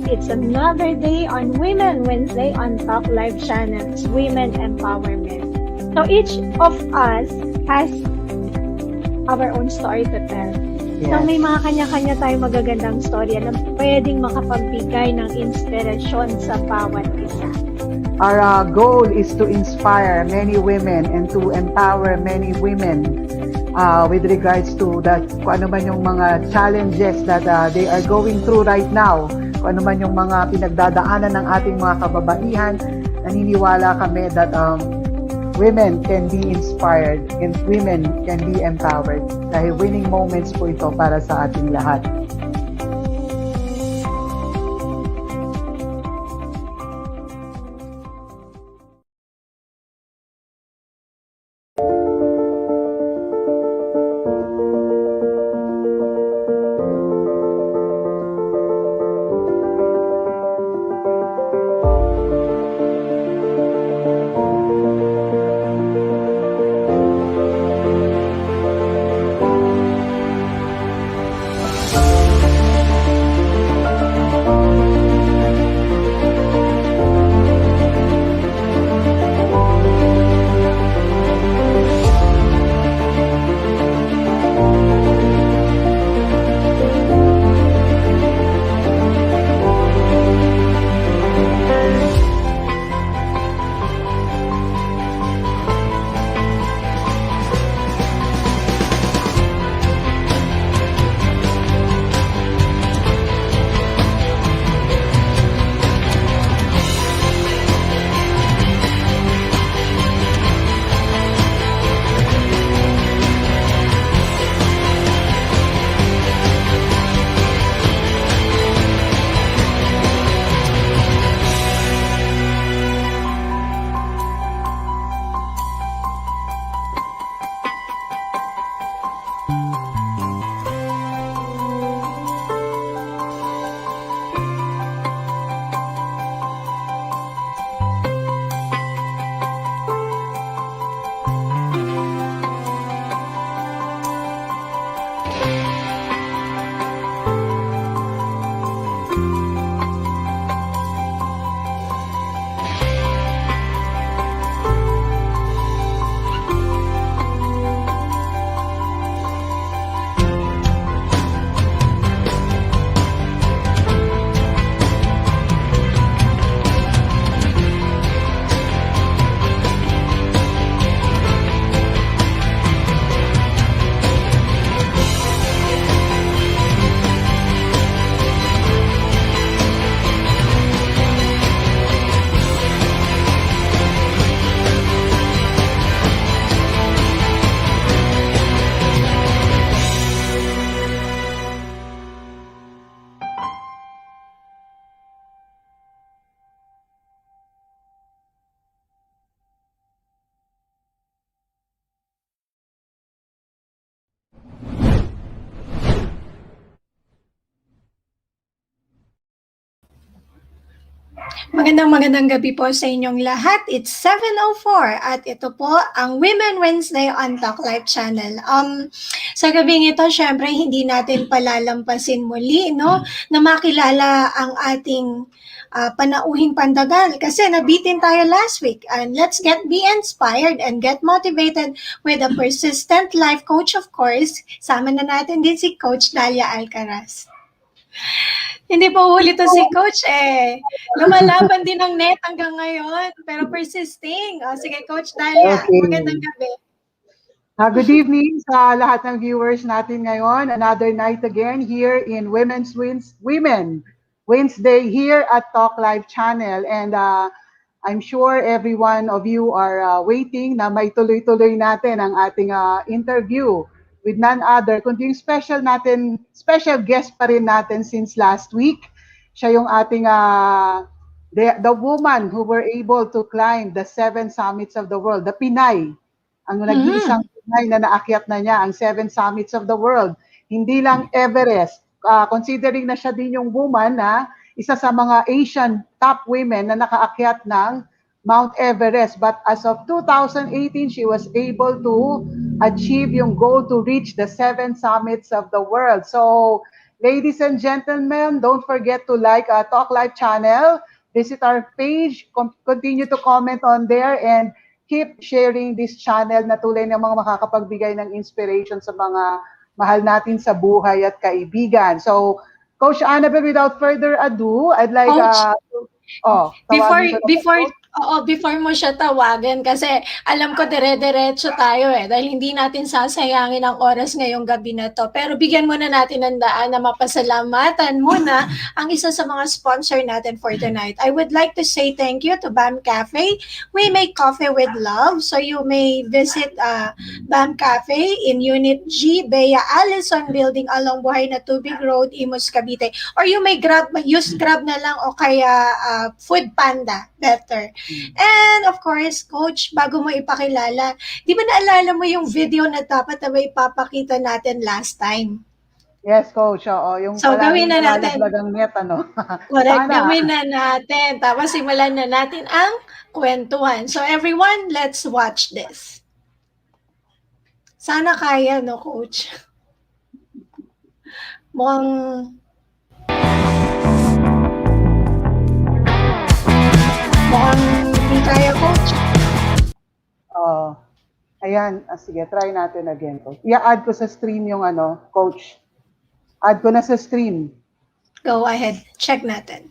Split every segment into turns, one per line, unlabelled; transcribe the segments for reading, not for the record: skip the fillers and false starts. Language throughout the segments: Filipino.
It's another day on Women Wednesday on Talk Live Channel's Women Empowerment. So each of us has our own story to tell.
Yes.
So may mga kanya-kanya tayong magagandang storya na pwedeng makapagbigay ng inspirasyon sa bawat isa.
Our goal is to inspire many women and to empower many women with regards to that, kung ano man yung mga challenges that they are going through right now, kung ano man yung mga pinagdadaanan ng ating mga kababaihan. Naniniwala kami that women can be inspired and women can be empowered dahil winning moments po ito para sa ating lahat.
Magandang gabi po sa inyong lahat. It's 7:04 at ito po ang Women Wednesday on Talk Live Channel. Sa gabing ito, syempre hindi natin palalampasin muli, no, na makilala ang ating panauhing pandagal kasi nabitin tayo last week. And let's be inspired and get motivated with a persistent life coach, of course. Sama na natin din si Coach Dalia Alcaraz. Hindi po huli to si Coach lumalaban din ng net hanggang ngayon, pero persisting. Sige, Coach Dalia,
Okay.
magandang gabi.
Good evening sa lahat ng viewers natin ngayon. Another night again here in Women Wednesday here at Talk Live Channel. And I'm sure every one of you are waiting na may tuloy-tuloy natin ang ating interview with none other kundi yung special guest pa rin natin since last week. Siya yung ating the woman who were able to climb the 7 summits of the world, the Pinay. Ang nag-iisang Pinay na naakyat na niya ang 7 summits of the world. Hindi lang Everest. Considering na siya din yung woman na isa sa mga Asian top women na nakaakyat ng Mount Everest. But as of 2018, she was able to achieve yung goal to reach the 7 summits of the world. So, Ladies and gentlemen, don't forget to like Talk Live channel. Visit our page. Continue to comment on there and keep sharing this channel na tulay ng mga makakapagbigay ng inspiration sa mga mahal natin sa buhay at kaibigan. So, Coach Annabelle, without further ado, I'd like,
Coach, before
tawagin ko na ba,
before
Coach?
before mo siya tawagan kasi alam ko dire-diretso tayo dahil hindi natin sasayangin ang oras ngayong gabi na to. Pero bigyan muna natin ng daan na mapasalamatan muna ang isa sa mga sponsor natin for tonight. I would like to say thank you to BAM Cafe. We make coffee with love. So you may visit BAM Cafe in Unit G, Bea Allison Building along Buhay na Tubig Road, Imus, Cavite. Or you may use Grab na lang o kaya Food Panda. Better. And of course, Coach, bago mo ipakilala, di ba naalala mo yung video na dapat na may ipapakita natin last time?
Yes, Coach. Oo, yung
So, gawin na natin.
nalaglagang net, ano?
Correct,
Sana.
gawin na natin. Tapos simulan na natin ang kwentuhan. So everyone, let's watch this. Sana kaya, no, Coach? Mukhang hindi kaya, Coach.
Ayan, sige, try natin again, Coach. I-add ko sa stream yung Coach. Add ko na sa stream.
Go ahead, check natin.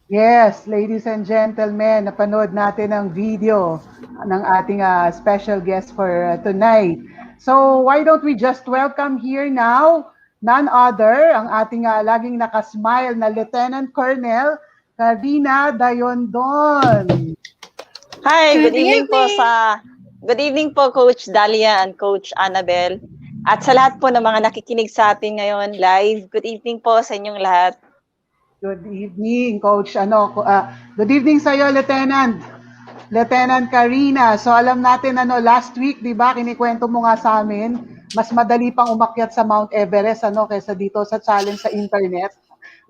Yes, ladies and gentlemen, napanood natin ang video ng ating special guest for tonight. So why don't we just welcome here now, none other, ang ating laging nakasmile na Lieutenant Colonel Carina Dayundon.
Hi, good evening po Coach Dalia and Coach Annabelle. At sa lahat po ng mga nakikinig sa atin ngayon live, good evening po sa inyong lahat.
Good evening, Coach. Good evening sa iyo, Lieutenant Carina. So alam natin last week, 'di ba, kinikwento mo nga sa amin, mas madali pang umakyat sa Mount Everest kaysa dito sa challenge sa internet.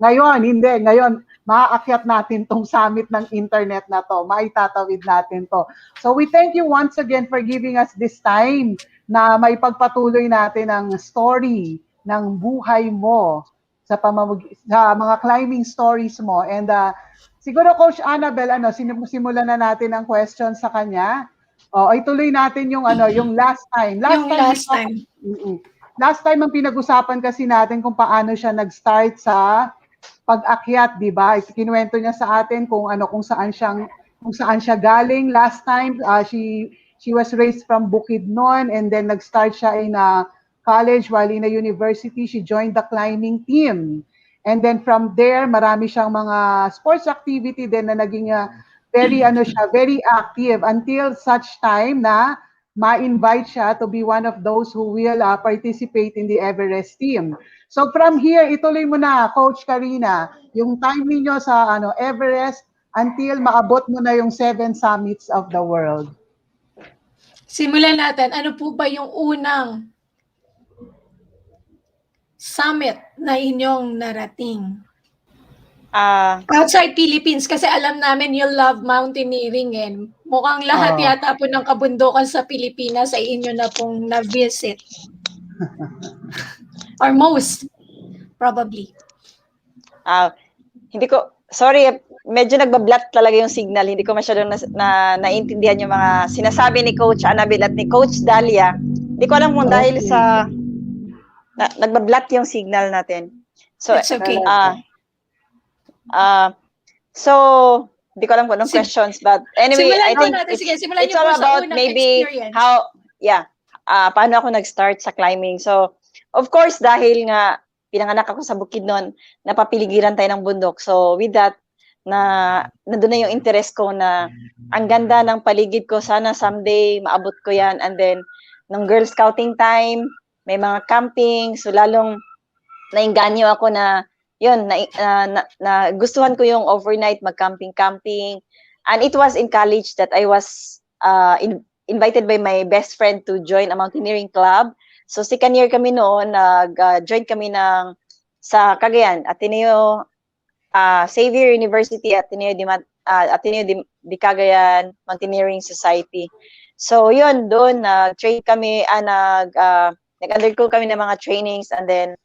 Ngayon, hindi. Ngayon, maaakyat natin tong summit ng internet na to. Maitatawid natin to. So we thank you once again for giving us this time na maipagpatuloy natin ang story ng buhay mo sa mga climbing stories mo. And siguro, Coach Annabelle, simulan na natin ang question sa kanya. Ay tuloy natin yung last time. Last time ang pinag-usapan kasi natin kung paano siya nag-start sa pag-akyat, 'di ba? Kinuwento niya sa atin kung saan siya galing last time. She was raised from Bukidnon and then nag-start siya in college, while in a university, she joined the climbing team. And then from there, marami siyang mga sports activity din na naging very active until such time na ma-invite siya to be one of those who will participate in the Everest team. So from here, ituloy mo na, Coach Carina, yung time ninyo sa Everest until maabot mo na yung 7 summits of the world.
Simulan natin. Ano po ba yung unang summit na inyong narating? Outside Philippines, kasi alam namin you love mountaineering eh. Mukhang lahat yata po ng kabundukan sa Pilipinas ay inyo na pong na-visit. Or most, probably.
Hindi ko, sorry, medyo nagbablat talaga yung signal. Hindi ko masyadong naintindihan yung mga sinasabi ni Coach Annabel at ni Coach Dalia. Hindi ko alam kung dahil sa nagbablat yung signal natin. So,
it's okay.
So, hindi ko alam kung anong questions, but anyway, I think it's all about maybe experience. Paano ako nag-start sa climbing. So, of course, dahil nga pinanganak ako sa Bukidnon, napapiligiran tayo ng bundok. So, with that, nandun na yung interest ko na ang ganda ng paligid ko, sana someday maabot ko yan. And then, nung Girl Scouting time, may mga camping, so lalong nainganyo ako na yun, na gustuhan ko yung overnight mag-camping. And it was in college that I was invited by my best friend to join a mountaineering club. So second year kami noon, nag-join kami sa Cagayan, Ateneo Xavier University, Ateneo de Cagayan Mountaineering Society. So yun, doon nag-train kami, nag-undergo kami ng mga trainings, and then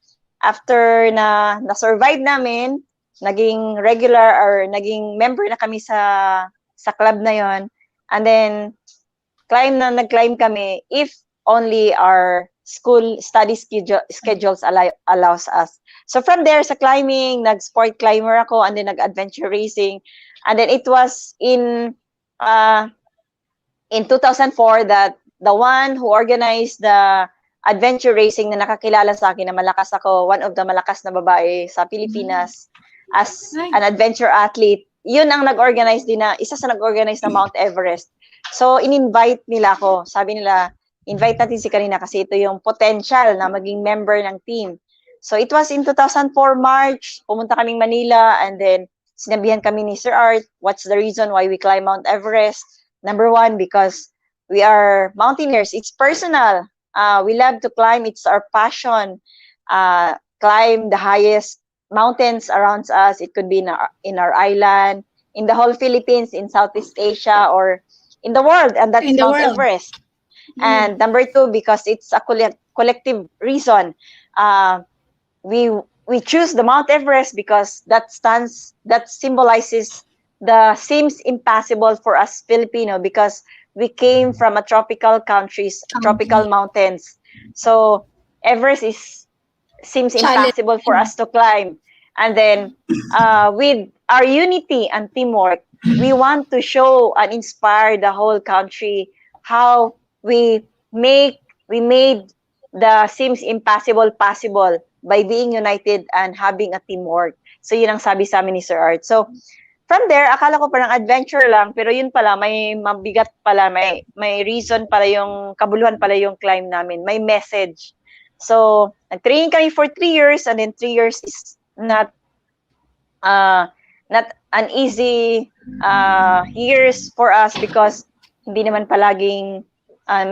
after na-survive namin, naging regular or naging member na kami sa club na yon. And then nag-climb kami if only our school study schedules allows us. So from there sa climbing, nag-sport climber ako, and then nag-adventure racing. And then it was in 2004 that the one who organized the adventure racing na nakakilala sa akin na malakas ako, one of the malakas na babae sa Pilipinas as an adventure athlete. Yun ang nag-organize din isa sa nag-organize ng Mount Everest. So, in-invite nila ako. Sabi nila, invite natin si Carina kasi ito yung potential na maging member ng team. So, it was in 2004 March, pumunta kaming Manila, and then sinabihan kami ni Sir Art, what's the reason why we climb Mount Everest? Number one, because we are mountaineers. It's personal. We love to climb. It's our passion. Climb the highest mountains around us. It could be in our island, in the whole Philippines, in Southeast Asia, or in the world. And that's Mount Everest. And number two, because it's a collective reason. We choose the Mount Everest because that symbolizes the seems impossible for us Filipino, because we came from a tropical countries, tropical mountains. So Everest seems impossible for us to climb. And then with our unity and teamwork, we want to show and inspire the whole country how we made the seems impossible possible by being united and having a teamwork. So yun ang sabi sa amin ni Sir Art. So from there, akala ko parang adventure lang, pero yun pala, may mabigat pala, may reason pala yung, kabuluhan pala yung climb namin, may message. So, nag-training kami for 3 years, and then 3 years is not an easy years for us, because hindi naman palaging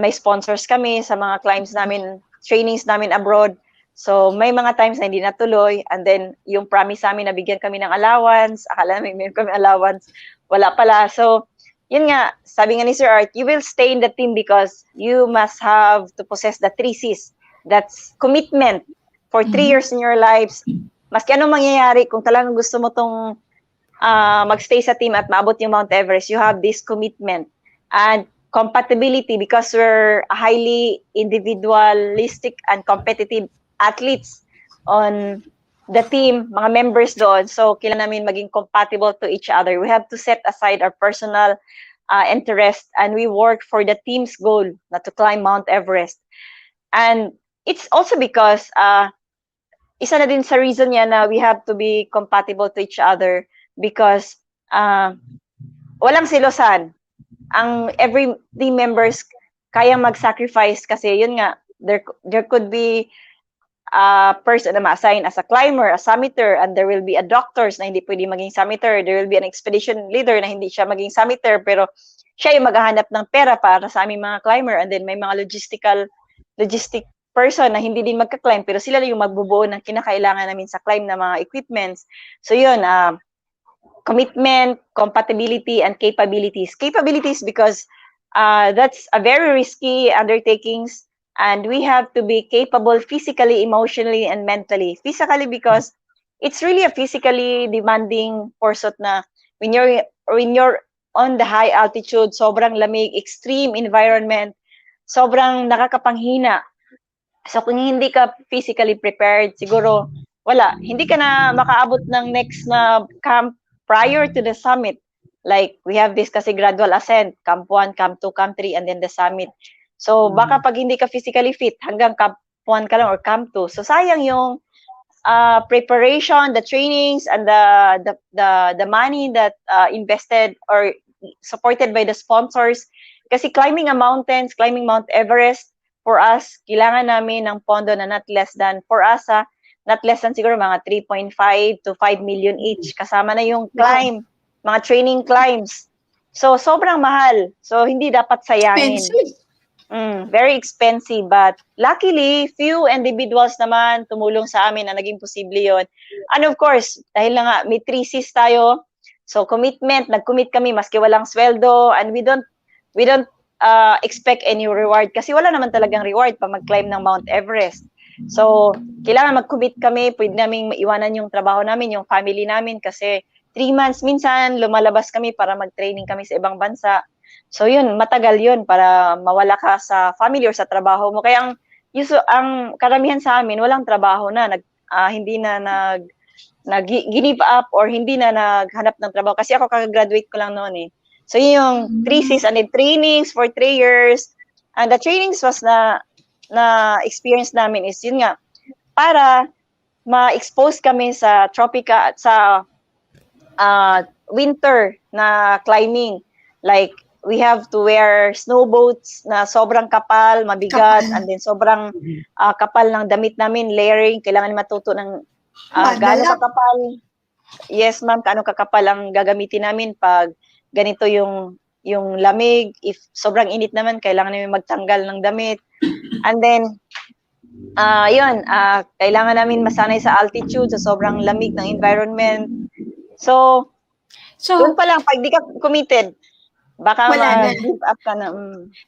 may sponsors kami sa mga climbs namin, trainings namin abroad. So, may mga times na hindi natuloy, and then yung promise namin na bigyan kami ng allowance, akala namin may kami allowance, wala pala. So, yun nga, sabi nga ni Sir Art, you will stay in the team because you must have to possess the 3 C's. That's commitment for 3 years in your lives. Maski anong mangyayari, kung talagang gusto mo tong magstay sa team at maabot yung Mount Everest, you have this commitment. And compatibility, because we're a highly individualistic and competitive athletes on the team, mga members doon. So, kailangan namin maging compatible to each other. We have to set aside our personal interest, and we work for the team's goal na to climb Mount Everest. And it's also because isa na din sa reason niya na we have to be compatible to each other because walang silosan. Ang every team members kayang mag-sacrifice kasi yun nga, there could be a person na ma-assign as a climber, a summiter, and there will be a doctors na hindi pwede maging summiter. There will be an expedition leader na hindi siya maging summiter, pero siya yung maghahanap ng pera para sa aming mga climber. And then may mga logistic person na hindi din magka-climb, pero sila yung magbubuo ng kinakailangan namin sa climb na mga equipments. So yun, commitment, compatibility, and capabilities. Capabilities because that's a very risky undertakings. And we have to be capable physically, emotionally, and mentally. Physically because it's really a physically demanding pursuit na when you're on the high altitude, sobrang lamig, extreme environment, sobrang nakakapanghina. So kung hindi ka physically prepared, siguro wala, hindi ka na makaabot ng next na camp prior to the summit. Like we have this kasi gradual ascent, camp 1, camp 2, camp 3, and then the summit. So baka pag hindi ka physically fit hanggang camp 1 ka lang or camp 2. So sayang yung preparation, the trainings, and the money that invested or supported by the sponsors. Kasi climbing a mountains, climbing Mount Everest, for us, kailangan namin ng pondo na not less than, for us not less than siguro mga 3.5 to 5 million each. Kasama na yung climb, mga training climbs. So sobrang mahal. So hindi dapat sayangin.
Expensive.
Very expensive, but luckily, few individuals naman tumulong sa amin na naging posible yon. And of course, dahil na nga may 3 Cs tayo, so commitment, nag-commit kami maski walang sweldo, and we don't expect any reward kasi wala naman talagang reward pag mag-climb ng Mount Everest. So, kailangan mag-commit kami, pwede naming maiwanan yung trabaho namin, yung family namin kasi 3 months, minsan lumalabas kami para mag-training kami sa ibang bansa. So yun, matagal yun para mawala ka sa family or sa trabaho mo. Kaya ang karamihan sa amin, walang trabaho na, hindi na nag-give up or hindi na naghanap ng trabaho. Kasi ako kakagraduate ko lang noon eh. So yun yung 3 Cs and then trainings for 3 years. And the trainings was na experience namin is yun nga, para ma-expose kami sa tropical at sa winter na climbing. Like, we have to wear snow boots na sobrang kapal, mabigat, and then sobrang kapal ng damit namin, layering, kailangan matuto ng gaano kakapal. Yes, ma'am, kaano kakapal ang gagamitin namin pag ganito yung lamig. If sobrang init naman, kailangan namin magtanggal ng damit. And then, kailangan namin masanay sa altitude, sa sobrang lamig ng environment. So yun pa lang, pag di ka committed, baka ma-give up ka na.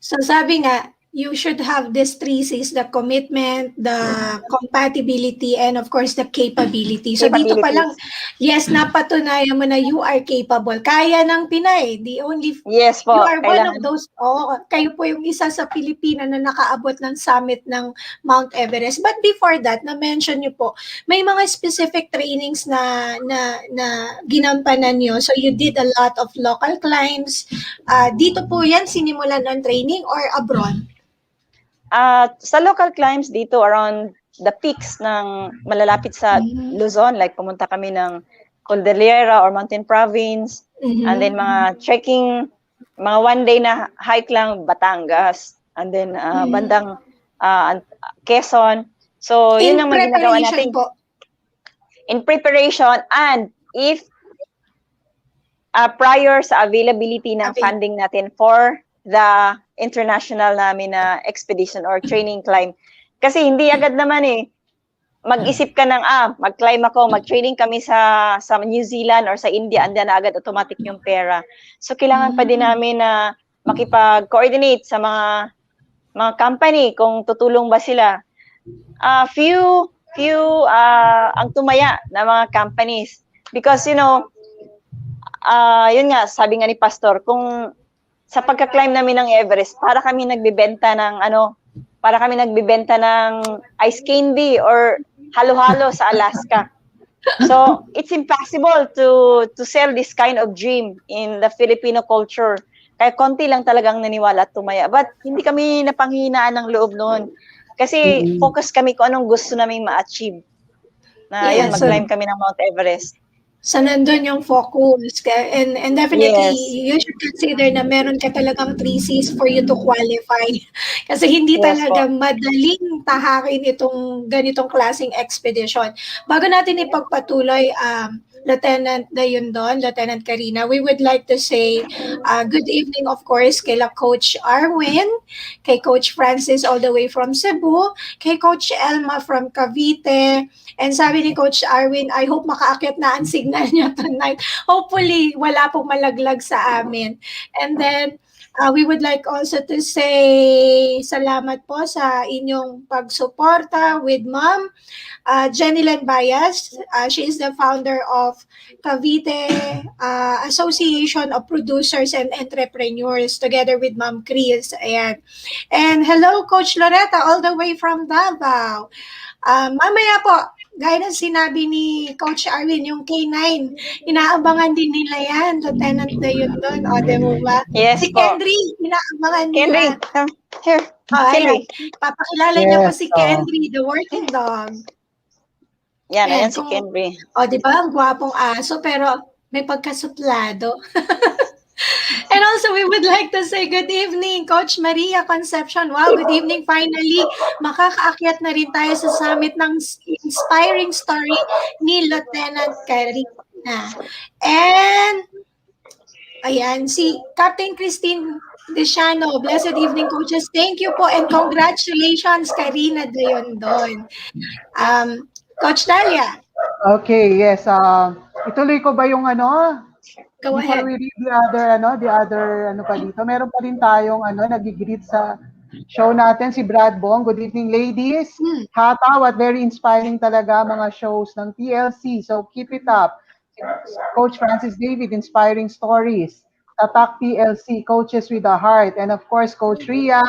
So sabi nga, you should have these 3 C's, the commitment, the compatibility, and of course, the capability. So dito pa lang, yes, napatunayan mo na you are capable. Kaya ng Pinay.
Yes po.
You are one of those, kayo po yung isa sa Pilipina na nakaabot ng summit ng Mount Everest. But before that, na-mention nyo po, may mga specific trainings na ginampanan nyo. So you did a lot of local climbs. Dito po yan, sinimulan ng training or abroad?
Sa local climbs dito around the peaks ng malalapit sa Luzon, like pumunta kami ng Cordillera or Mountain Province, and then mga trekking, mga one day na hike lang Batangas, and then bandang Quezon. So yun ang mga ginagawa natin. In preparation, and if prior sa availability ng funding natin for the international namin na expedition or training climb. Kasi hindi agad naman mag-isip ka ng, mag-climb ako, mag-training kami sa New Zealand or sa India, and then agad automatic yung pera. So, kailangan pa din namin na makipag-coordinate sa mga company kung tutulong ba sila. Few ang tumaya na mga companies. Because, yun nga, sabi nga ni Pastor, kung sa pagka-climb namin ng Everest, para kami nagbebenta ng ice candy or halo-halo sa Alaska. So, it's impossible to sell this kind of dream in the Filipino culture. Kaya konti lang talagang naniwala at tumaya. But hindi kami napanghinaan ng loob noon. Kasi focus kami kung anong gusto namin ma-achieve. Na yun, mag-climb kami ng Mount Everest.
So, nandun yung focus. And definitely, you should consider na meron ka talagang 3 Cs for you to qualify. Kasi hindi talaga madaling tahakin itong ganitong klaseng expedition. Bago natin ipagpatuloy, Lieutenant Dayundon, Lieutenant Carina, we would like to say good evening, of course, kay Coach Arwin, kay Coach Francis all the way from Cebu, kay Coach Elma from Cavite, and sabi ni Coach Arwin, I hope makaakyat na ang signal niya tonight. Hopefully, wala pong malaglag sa amin. And then, we would like also to say salamat po sa inyong pagsuporta with Ma'am Jenny Len Bayas. She is the founder of Cavite Association of Producers and Entrepreneurs together with Ma'am Chris. Ayan. And hello, Coach Loretta, all the way from Davao. Mamaya po, gaya ng sinabi ni Coach Arwin, yung K9, inaabangan din nila yan, Lieutenant Dayundon. O, di mo ba?
Yes
si
po.
Kendry, inaabangan
Kendry,
nila.
come here.
Ayan. Papakilala niya po si Kendry, the working dog.
Yan, ayan si Kendry.
O, di ba? Ang gwapong aso, pero may pagkasuplado. And also, we would like to say good evening, Coach Maria Concepcion. Wow, good evening. Finally, makakaakyat na rin tayo sa summit ng inspiring story ni Lieutenant Carina. And, ayan, si Captain Christine Desiano. Blessed evening, coaches. Thank you po and congratulations, Carina Dayundon. Coach Dalia.
Okay, yes. Ituloy ko ba yung
Go
before
ahead.
we read the other pa dito. Meron pa rin tayong nag-greet sa show natin si Brad Bong. Good evening, ladies. Hataw at very inspiring talaga mga shows ng TLC. So keep it up. Coach Francis David, inspiring stories. Tatak TLC, Coaches with a Heart. And of course, Coach Ria,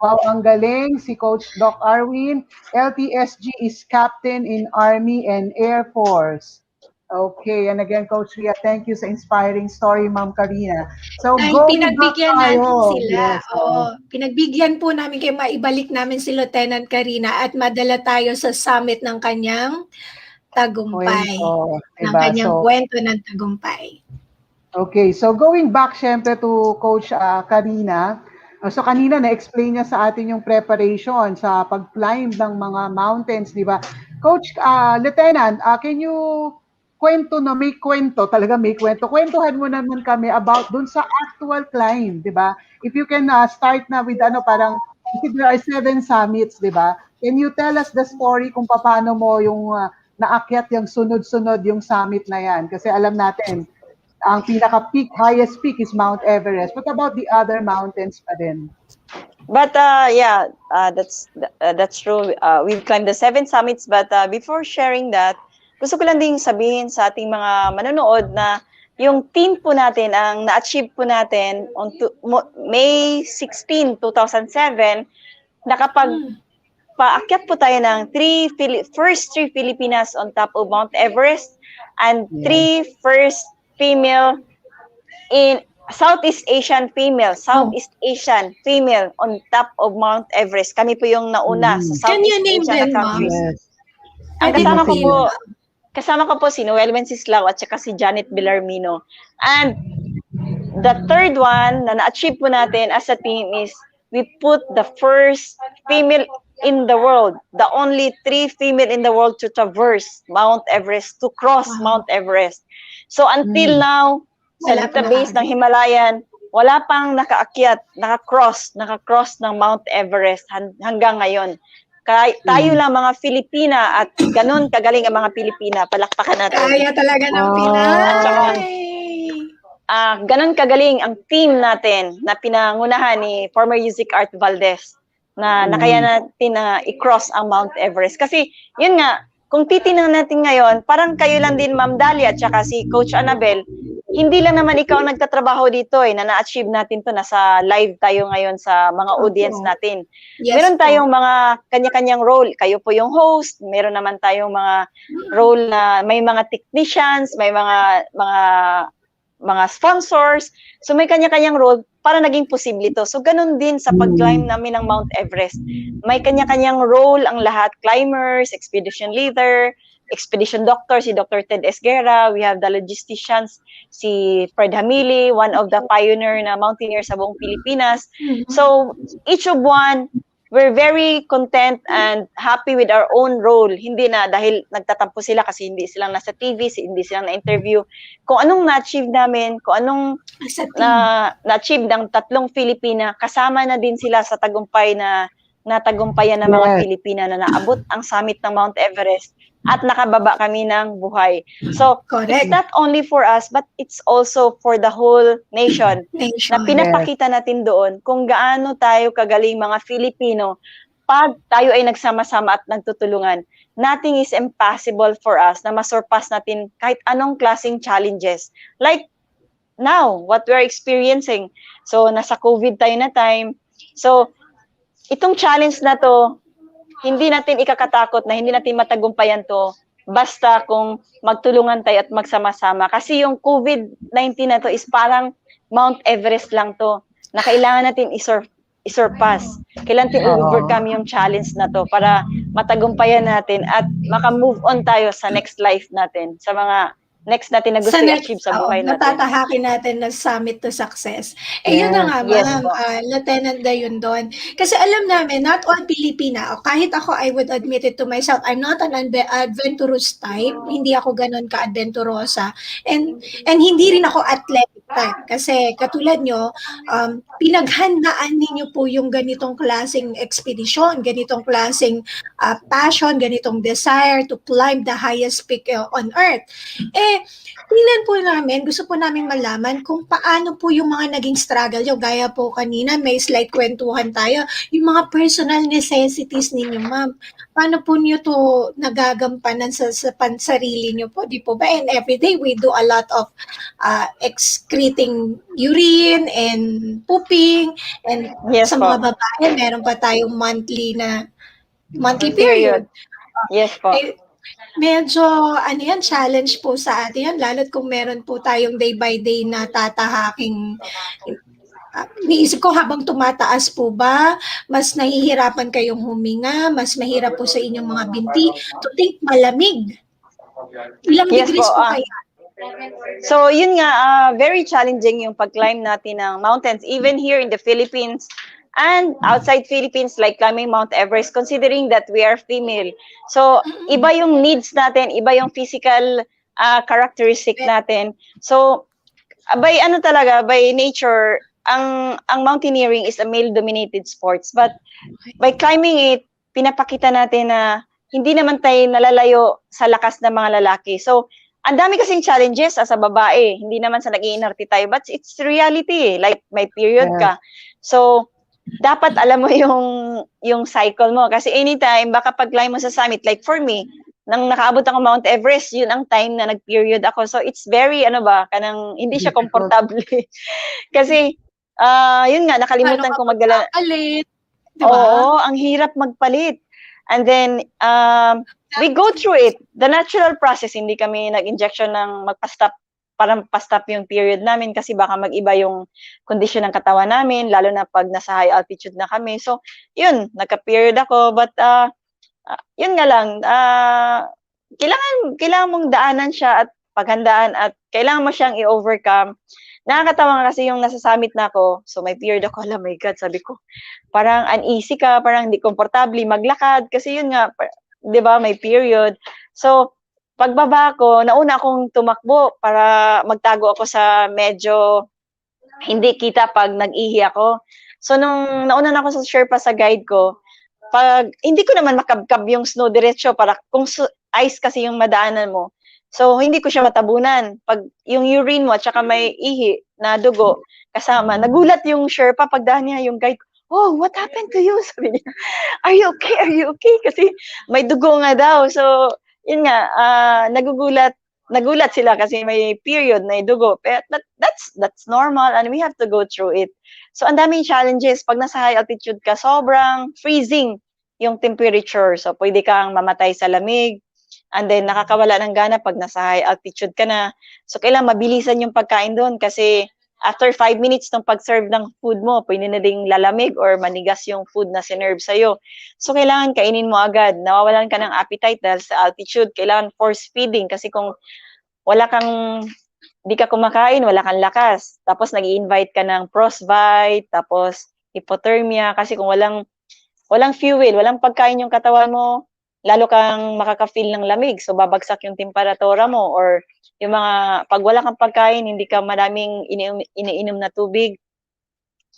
wow, ang galing. Si Coach Doc Arwin, LTSG is Captain in Army and Air Force. Okay, and again, Coach Ria, thank you sa inspiring story, Ma'am Carina. So,
Ay, pinagbigyan natin sila. Yes, pinagbigyan po namin kayo, maibalik namin si Lieutenant Carina at madala tayo sa summit ng kanyang tagumpay. Ng kanyang kwento ng tagumpay.
Okay, so going back syempre to Coach Carina. So kanina na-explain niya sa atin yung preparation sa pag-climb ng mga mountains, di ba? Coach Lieutenant, can you may kwento, kwentuhan mo naman kami about dun sa actual climb, di ba? If you can start na with parang, there are 7 summits, di ba? Can you tell us the story kung paano mo yung naakyat yung sunod-sunod yung summit na yan? Kasi alam natin, ang pinaka-peak, highest peak is Mount Everest. What about the other mountains pa din?
But that's true. We've climbed the 7 summits, but before sharing that, gusto ko lang ding sabihin sa ating mga manonood na yung team po natin, ang na-achieve po natin on May 16, 2007, paakyat po tayo ng first 3 Filipinas on top of Mount Everest and 3 first female in Southeast Asian female on top of Mount Everest. Kami po yung nauna sa Southeast Asian countries. Ang kasama ko po si Noel Wenceslao at saka si Janet Bellarmino. And the third one na na-achieve po natin as a team is we put the first female in the world, the only 3 female in the world to traverse Mount Everest, to cross Mount Everest. So until now, sa database ng Himalayan, wala pang nakaakyat, naka-cross ng Mount Everest hanggang ngayon. Tayo lang mga Filipina at ganun kagaling ang mga Pilipina, palakpakan natin.
Kaya talaga ng Pinay.
Ganun kagaling ang team natin na pinangunahan ni former Music Art Valdez na nakaya natin na i-cross ang Mount Everest. Kasi yun nga, kung titingnan natin ngayon, parang kayo lang din, Ma'am Dalia, at saka si Coach Annabel, hindi lang naman ikaw ang nagtatrabaho dito na na-achieve natin to, nasa live tayo ngayon sa mga audience natin. Yes, meron tayong mga kanya-kanyang role. Kayo po yung host, meron naman tayong mga role na may mga technicians, may mga mga sponsors. So may kanya-kanyang role para naging posible ito. So ganun din sa pag-climb namin ng Mount Everest. May kanya-kanyang role ang lahat, climbers, expedition leader, expedition doctor, si Dr. Ted Esguerra. We have the logisticians, si Fred Hamili, one of the pioneer na mountaineer sa buong Pilipinas. So each of one, we're very content and happy with our own role. Hindi na dahil nagtatampo sila kasi hindi silang nasa TV, hindi silang na-interview. Kung anong na-achieve namin, kung anong na-achieve ng 3 Filipina, kasama na din sila sa tagumpay na natagumpayan ng mga Pilipina na naabot ang summit ng Mount Everest at nakababa kami ng buhay. So, it's not only for us, but it's also for the whole nation. Na pinapakita natin doon kung gaano tayo kagaling mga Filipino pag tayo ay nagsama-sama at nagtutulungan. Nothing is impossible for us na masurpass natin kahit anong klaseng challenges. Like now, what we're experiencing. So, nasa COVID tayo na time. So, itong challenge na to, hindi natin ikakatakot na hindi natin matagumpayan to basta kung magtulungan tayo at magsama-sama. Kasi yung COVID-19 na to is parang Mount Everest lang to na kailangan natin isurpass. Kailangan natin overcome yung challenge na to para matagumpayan natin at maka-move on tayo sa next life natin, sa mga next natin na gusto i-achieve sa buhay natin.
Matatahakin natin na summit to success. Yun na nga, ma'am, Lieutenant Dayundon. Kasi alam namin, not all Pilipina, kahit ako, I would admit it to myself, I'm not an adventurous type. Hindi ako ganun ka-adventurosa. And hindi rin ako athletic type. Kasi katulad nyo, pinaghandaan ninyo po yung ganitong klaseng expedition, ganitong klaseng passion, ganitong desire to climb the highest peak on earth. Tingnan po namin, gusto po namin malaman kung paano po yung mga naging struggle yung gaya po kanina, may slight kwentuhan tayo, yung mga personal necessities ninyo, ma'am. Paano po niyo to nagagampanan sa pansarili niyo po, di po ba? And everyday we do a lot of excreting urine and pooping, and sa mga babae, meron pa tayong monthly period.
Yes po.
Medyo, challenge po sa atin yan, lalo't kung meron po tayong day by day na tatahaking, niisip ko habang tumataas po ba, mas nahihirapan kayong huminga, mas mahirap po sa inyong mga binti, to think malamig. Ilang degrees po kaya?
So, yun nga, very challenging yung pag-climb natin ng mountains, even here in the Philippines, and outside Philippines, like climbing Mount Everest, considering that we are female. So, iba yung needs natin, iba yung physical characteristic natin. So, by nature, ang mountaineering is a male-dominated sports. But by climbing it, pinapakita natin na hindi naman tayo nalalayo sa lakas ng mga lalaki. So, ang dami kasing challenges as a babae. Hindi naman sa nag-iinarte tayo, but it's reality. Like, may period ka. So, dapat alam mo yung cycle mo. Kasi anytime, baka pag-climb mo sa summit, like for me, nang nakaabot ako Mount Everest, yun ang time na nag-period ako. So it's very, hindi siya comfortable. Kasi, yun nga, nakalimutan kong magdala.
Diba?
Oo, ang hirap magpalit. And then, we go through it. The natural process, hindi kami nag-injection ng magpa-stop parang pa-stop yung period namin kasi baka mag-iba yung kondisyon ng katawan namin, lalo na pag nasa high altitude na kami. So, yun, nagka-period ako. But, yun nga lang, kailangan mong daanan siya at paghandaan at kailangan mo siyang i-overcome. Nakakatawa kasi yung nasa summit na ako, so may period ako, oh my God, sabi ko, parang uneasy ka, parang hindi komportable maglakad kasi yun nga, di ba, may period. So, pagbaba ko, nauna akong tumakbo para magtago ako sa medyo hindi kita pag nag-ihi ako. So, nung nauna na ako sa Sherpa sa guide ko, pag hindi ko naman makabkab yung snow diretso para kung ice kasi yung madaanan mo. So, hindi ko siya matabunan. Pag yung urine mo at saka may ihi na dugo kasama, nagulat yung Sherpa pagdaan niya yung guide ko. Oh, what happened to you? Sabi niya, are you okay? Are you okay? Kasi may dugo nga daw. So, yun nga, nagulat sila kasi may period na dugo. Pero that's normal and we have to go through it. So, ang daming challenges. Pag nasa high altitude ka, sobrang freezing yung temperature. So, pwede kang mamatay sa lamig. And then, nakakawala ng gana pag nasa high altitude ka na. So, kailangan mabilisan yung pagkain doon kasi after 5 minutes ng pag-serve ng food mo, pwede na ding lalamig or manigas yung food na sinerve sa'yo. So, kailangan kainin mo agad. Nawawalan ka ng appetite dahil sa altitude. Kailangan force feeding kasi kung di ka kumakain, wala kang lakas. Tapos, nag-i-invite ka ng frostbite, tapos hypothermia kasi kung walang fuel, walang pagkain yung katawan mo, lalo kang makaka-feel ng lamig. So, babagsak yung temperatura mo or yung pag wala kang pagkain, hindi ka maraming iniinom na tubig.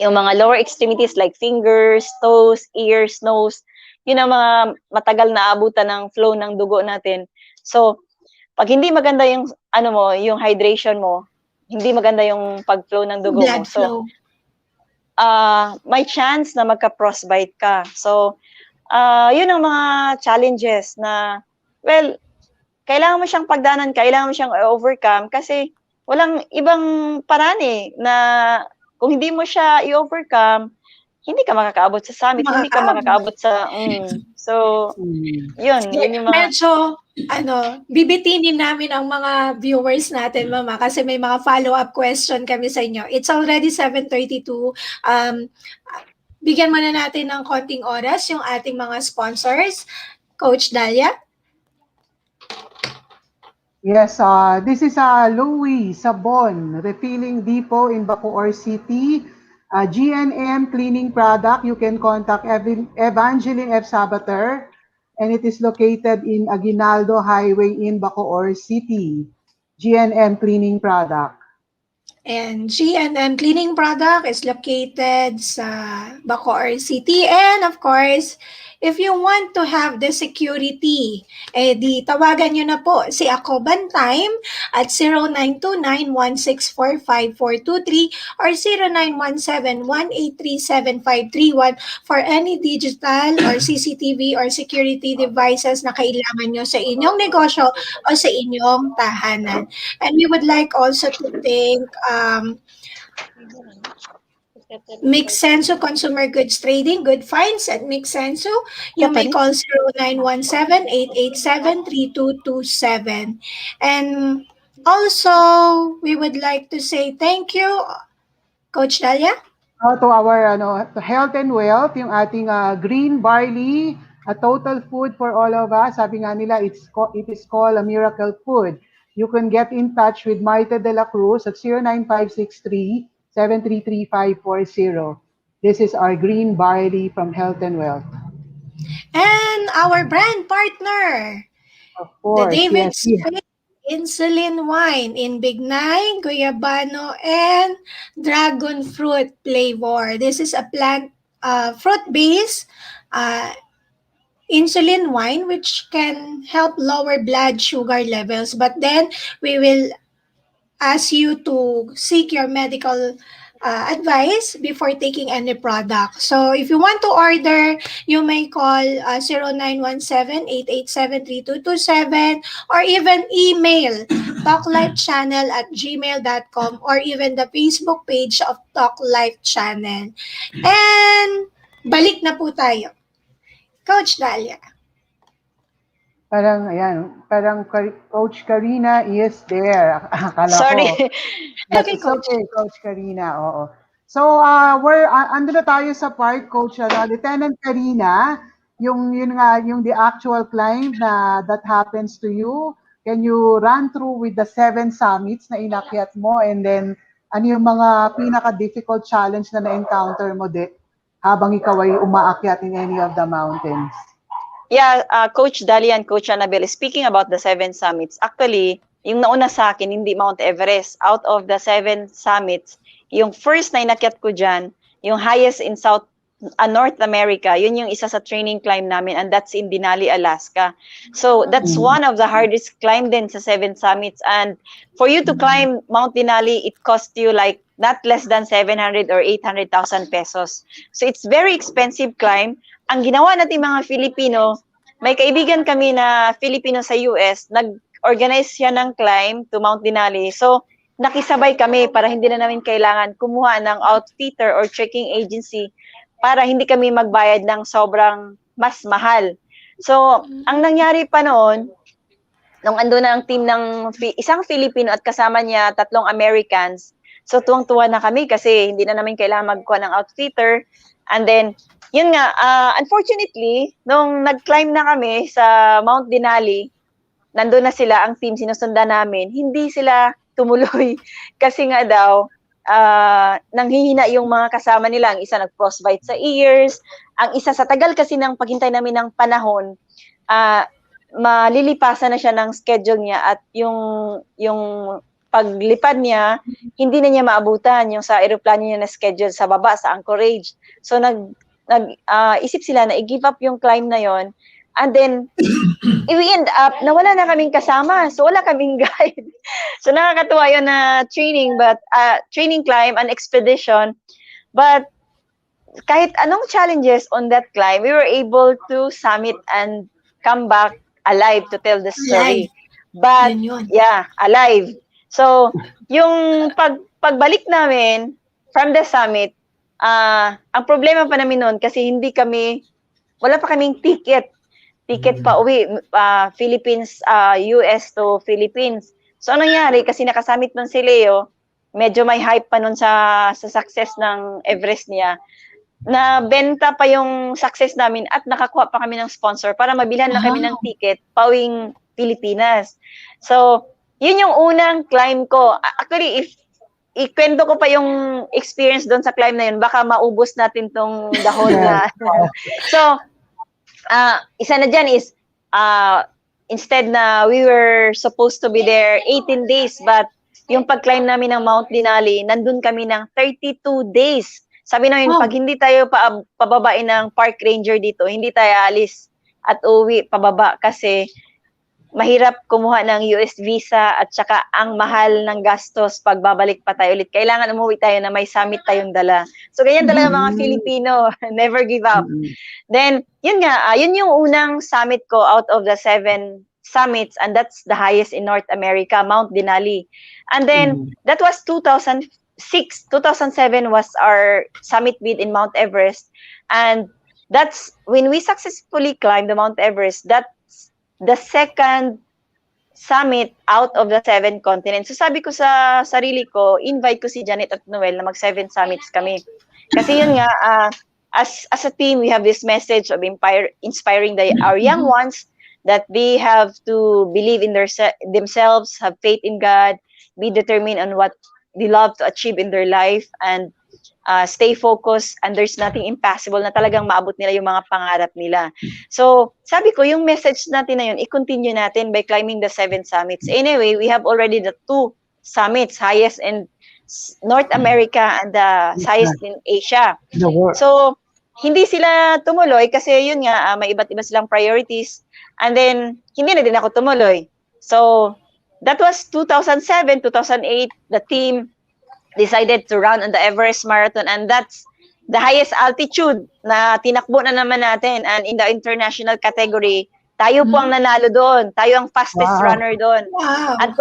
Yung mga lower extremities like fingers, toes, ears, nose, yun ang mga matagal na abutan ng flow ng dugo natin. So, pag hindi maganda yung, yung hydration mo, hindi maganda yung pag-flow ng dugo
Blood
mo. So,
flow.
may chance na magka-frostbite ka. So, yun ang mga challenges na, well, kailangan mo siyang pagdanan, kailangan mo siyang overcome kasi walang ibang paraan na kung hindi mo siya i-overcome, hindi ka makakaabot sa summit, hindi ka makakaabot sa, yun yung mga...
Medyo, bibitinin namin ang mga viewers natin, Mama, kasi may mga follow-up question kami sa inyo. It's already 7:32. Bigyan muna natin ng konting oras yung ating mga sponsors. Coach Dalia?
Yes, this is Louis Sabon, Refilling Depot in Bacoor City. GNM Cleaning Product, you can contact Evangeline F. Sabater, and it is located in Aguinaldo Highway in Bacoor City. GNM Cleaning Product.
And GNM Cleaning Product is located sa Bacoor City. And of course, if you want to have the security, di tawagan nyo na po si Ako Bantime at 0929-1645423 or 0917-183-7531 for any digital or CCTV or security devices na kailangan nyo sa inyong negosyo o sa inyong tahanan. And we would like also to thank Mix Senso Consumer Goods Trading, Good Finds at Mix Senso. You may call 0917-887-3227. And also, we would like to say thank you, Coach Dalia.
To our to Health and Wealth, yung ating green barley, a total food for all of us. Sabi nga nila, it is called a miracle food. You can get in touch with Maite de la Cruz at 09563-733-540. This is our green barley from Health and Wealth.
And our brand partner,
of course,
the David's Insulin Wine in Bignay, Guyabano, and Dragon Fruit flavor. This is a plant fruit-based insulin wine which can help lower blood sugar levels. But then we will ask you to seek your medical advice before taking any product. So if you want to order, you may call 0917-887-3227 or even email talklifechannel@gmail.com or even the Facebook page of Talk Life Channel. And balik na po tayo. Coach Dalia.
Parang Coach Carina is there. Akala
Sorry.
ko.
Okay, Coach.
Okay, Coach Carina, oo. So, we're ando na tayo sa part, Coach Lieutenant Carina, yung the actual climb that happens to you. Can you run through with the 7 summits na inakyat mo, and then ano yung mga pinaka-difficult challenge na na-encounter mo habang ikaw ay umaakyat in any of the mountains?
Yeah, Coach Dalia and Coach Annabelle, speaking about the 7 summits, actually, yung nauna sa akin, hindi Mount Everest. Out of the 7 summits, yung first na inakyat ko dyan, yung highest in North America, yun yung isa sa training climb namin, and that's in Denali, Alaska. So that's one of the hardest climb din sa 7 summits. And for you to climb Mount Denali, it cost you like not less than 700 or 800,000 pesos. So it's very expensive climb. Ang ginawa natin mga Filipino, may kaibigan kami na Filipino sa US, nag-organize siya ng climb to Mount Denali. So nakisabay kami para hindi na namin kailangan kumuha ng outfitter or trekking agency para hindi kami magbayad ng sobrang mas mahal. So, ang nangyari pa noon, nung ando na ang team ng isang Filipino at kasama niya 3 Americans, so tuwang-tuwa na kami kasi hindi na namin kailangan magkuha ng outfitter. And then, yun nga, unfortunately, nung nag-climb na kami sa Mount Denali, nandun na sila, ang team, sinusundan namin, hindi sila tumuloy kasi nga daw, nanghihina yung mga kasama nila. Ang isa nag-frostbite sa ears, ang isa sa tagal kasi ng paghintay namin ng panahon, malilipasan na siya ng schedule niya at yung paglipad niya, hindi na niya maabutan yung sa aeroplano niya na schedule sa baba, sa Anchorage. So isip sila na i-give up yung climb na yon. And then, we end up, nawala na kaming kasama. So, wala kaming guide. So, nakakatuwa yun na training climb, an expedition. But, kahit anong challenges on that climb, we were able to summit and come back alive to tell the story. But, yeah, alive. So, yung pagbalik namin from the summit, ang problema pa namin noon kasi wala pa kaming ticket pa uwi, Philippines, US to Philippines. So, anong nangyari? Kasi nakasamit nun si Leo, medyo may hype pa nun sa success ng Everest niya. Nabenta pa yung success namin at nakakuha pa kami ng sponsor para mabilhan lang kami ng ticket pauwing Pilipinas. So, yun yung unang climb ko. Actually, if ikwento ko pa yung experience doon sa climb na yun, baka maubos natin tong dahon na. So, isa na dyan is, instead na we were supposed to be there 18 days, but yung pag-climb namin ng Mount Denali, nandun kami ng 32 days. Sabi namin, pag hindi tayo pababain ng park ranger dito, hindi tayo alis at uwi pababa kasi mahirap kumuha ng US visa at saka ang mahal ng gastos pag babalik pa tayo ulit. Kailangan umuwi tayo na may summit tayong dala. So, ganyan talaga mga Filipino. Never give up. Then, yun nga, yun yung unang summit ko out of the 7 summits, and that's the highest in North America, Mount Denali. And then, that was 2006. 2007 was our summit bid in Mount Everest. And that's when we successfully climbed the Mount Everest. That's the second summit out of the 7 continents. So sabi ko sa sarili ko, invite ko si Janet at Noel na mag-7 summits kami. Kasi yun nga, as a team, we have this message of inspiring our young ones that they have to believe in themselves, have faith in God, be determined on what they love to achieve in their life, and stay focused, and there's nothing impossible na talagang maabot nila yung mga pangarap nila. So, sabi ko, yung message natin na yun, i-continue natin by climbing the 7 summits. Anyway, we have already the 2 summits, highest in North America and the highest in Asia. So, hindi sila tumuloy kasi yun nga, may iba't iba silang priorities. And then, hindi na din ako tumuloy. So, that was 2007, 2008, the team decided to run on the Everest Marathon, and that's the highest altitude na tinakbo na naman natin. And in the international category, tayo po ang nanalo doon. Tayo ang fastest runner doon. And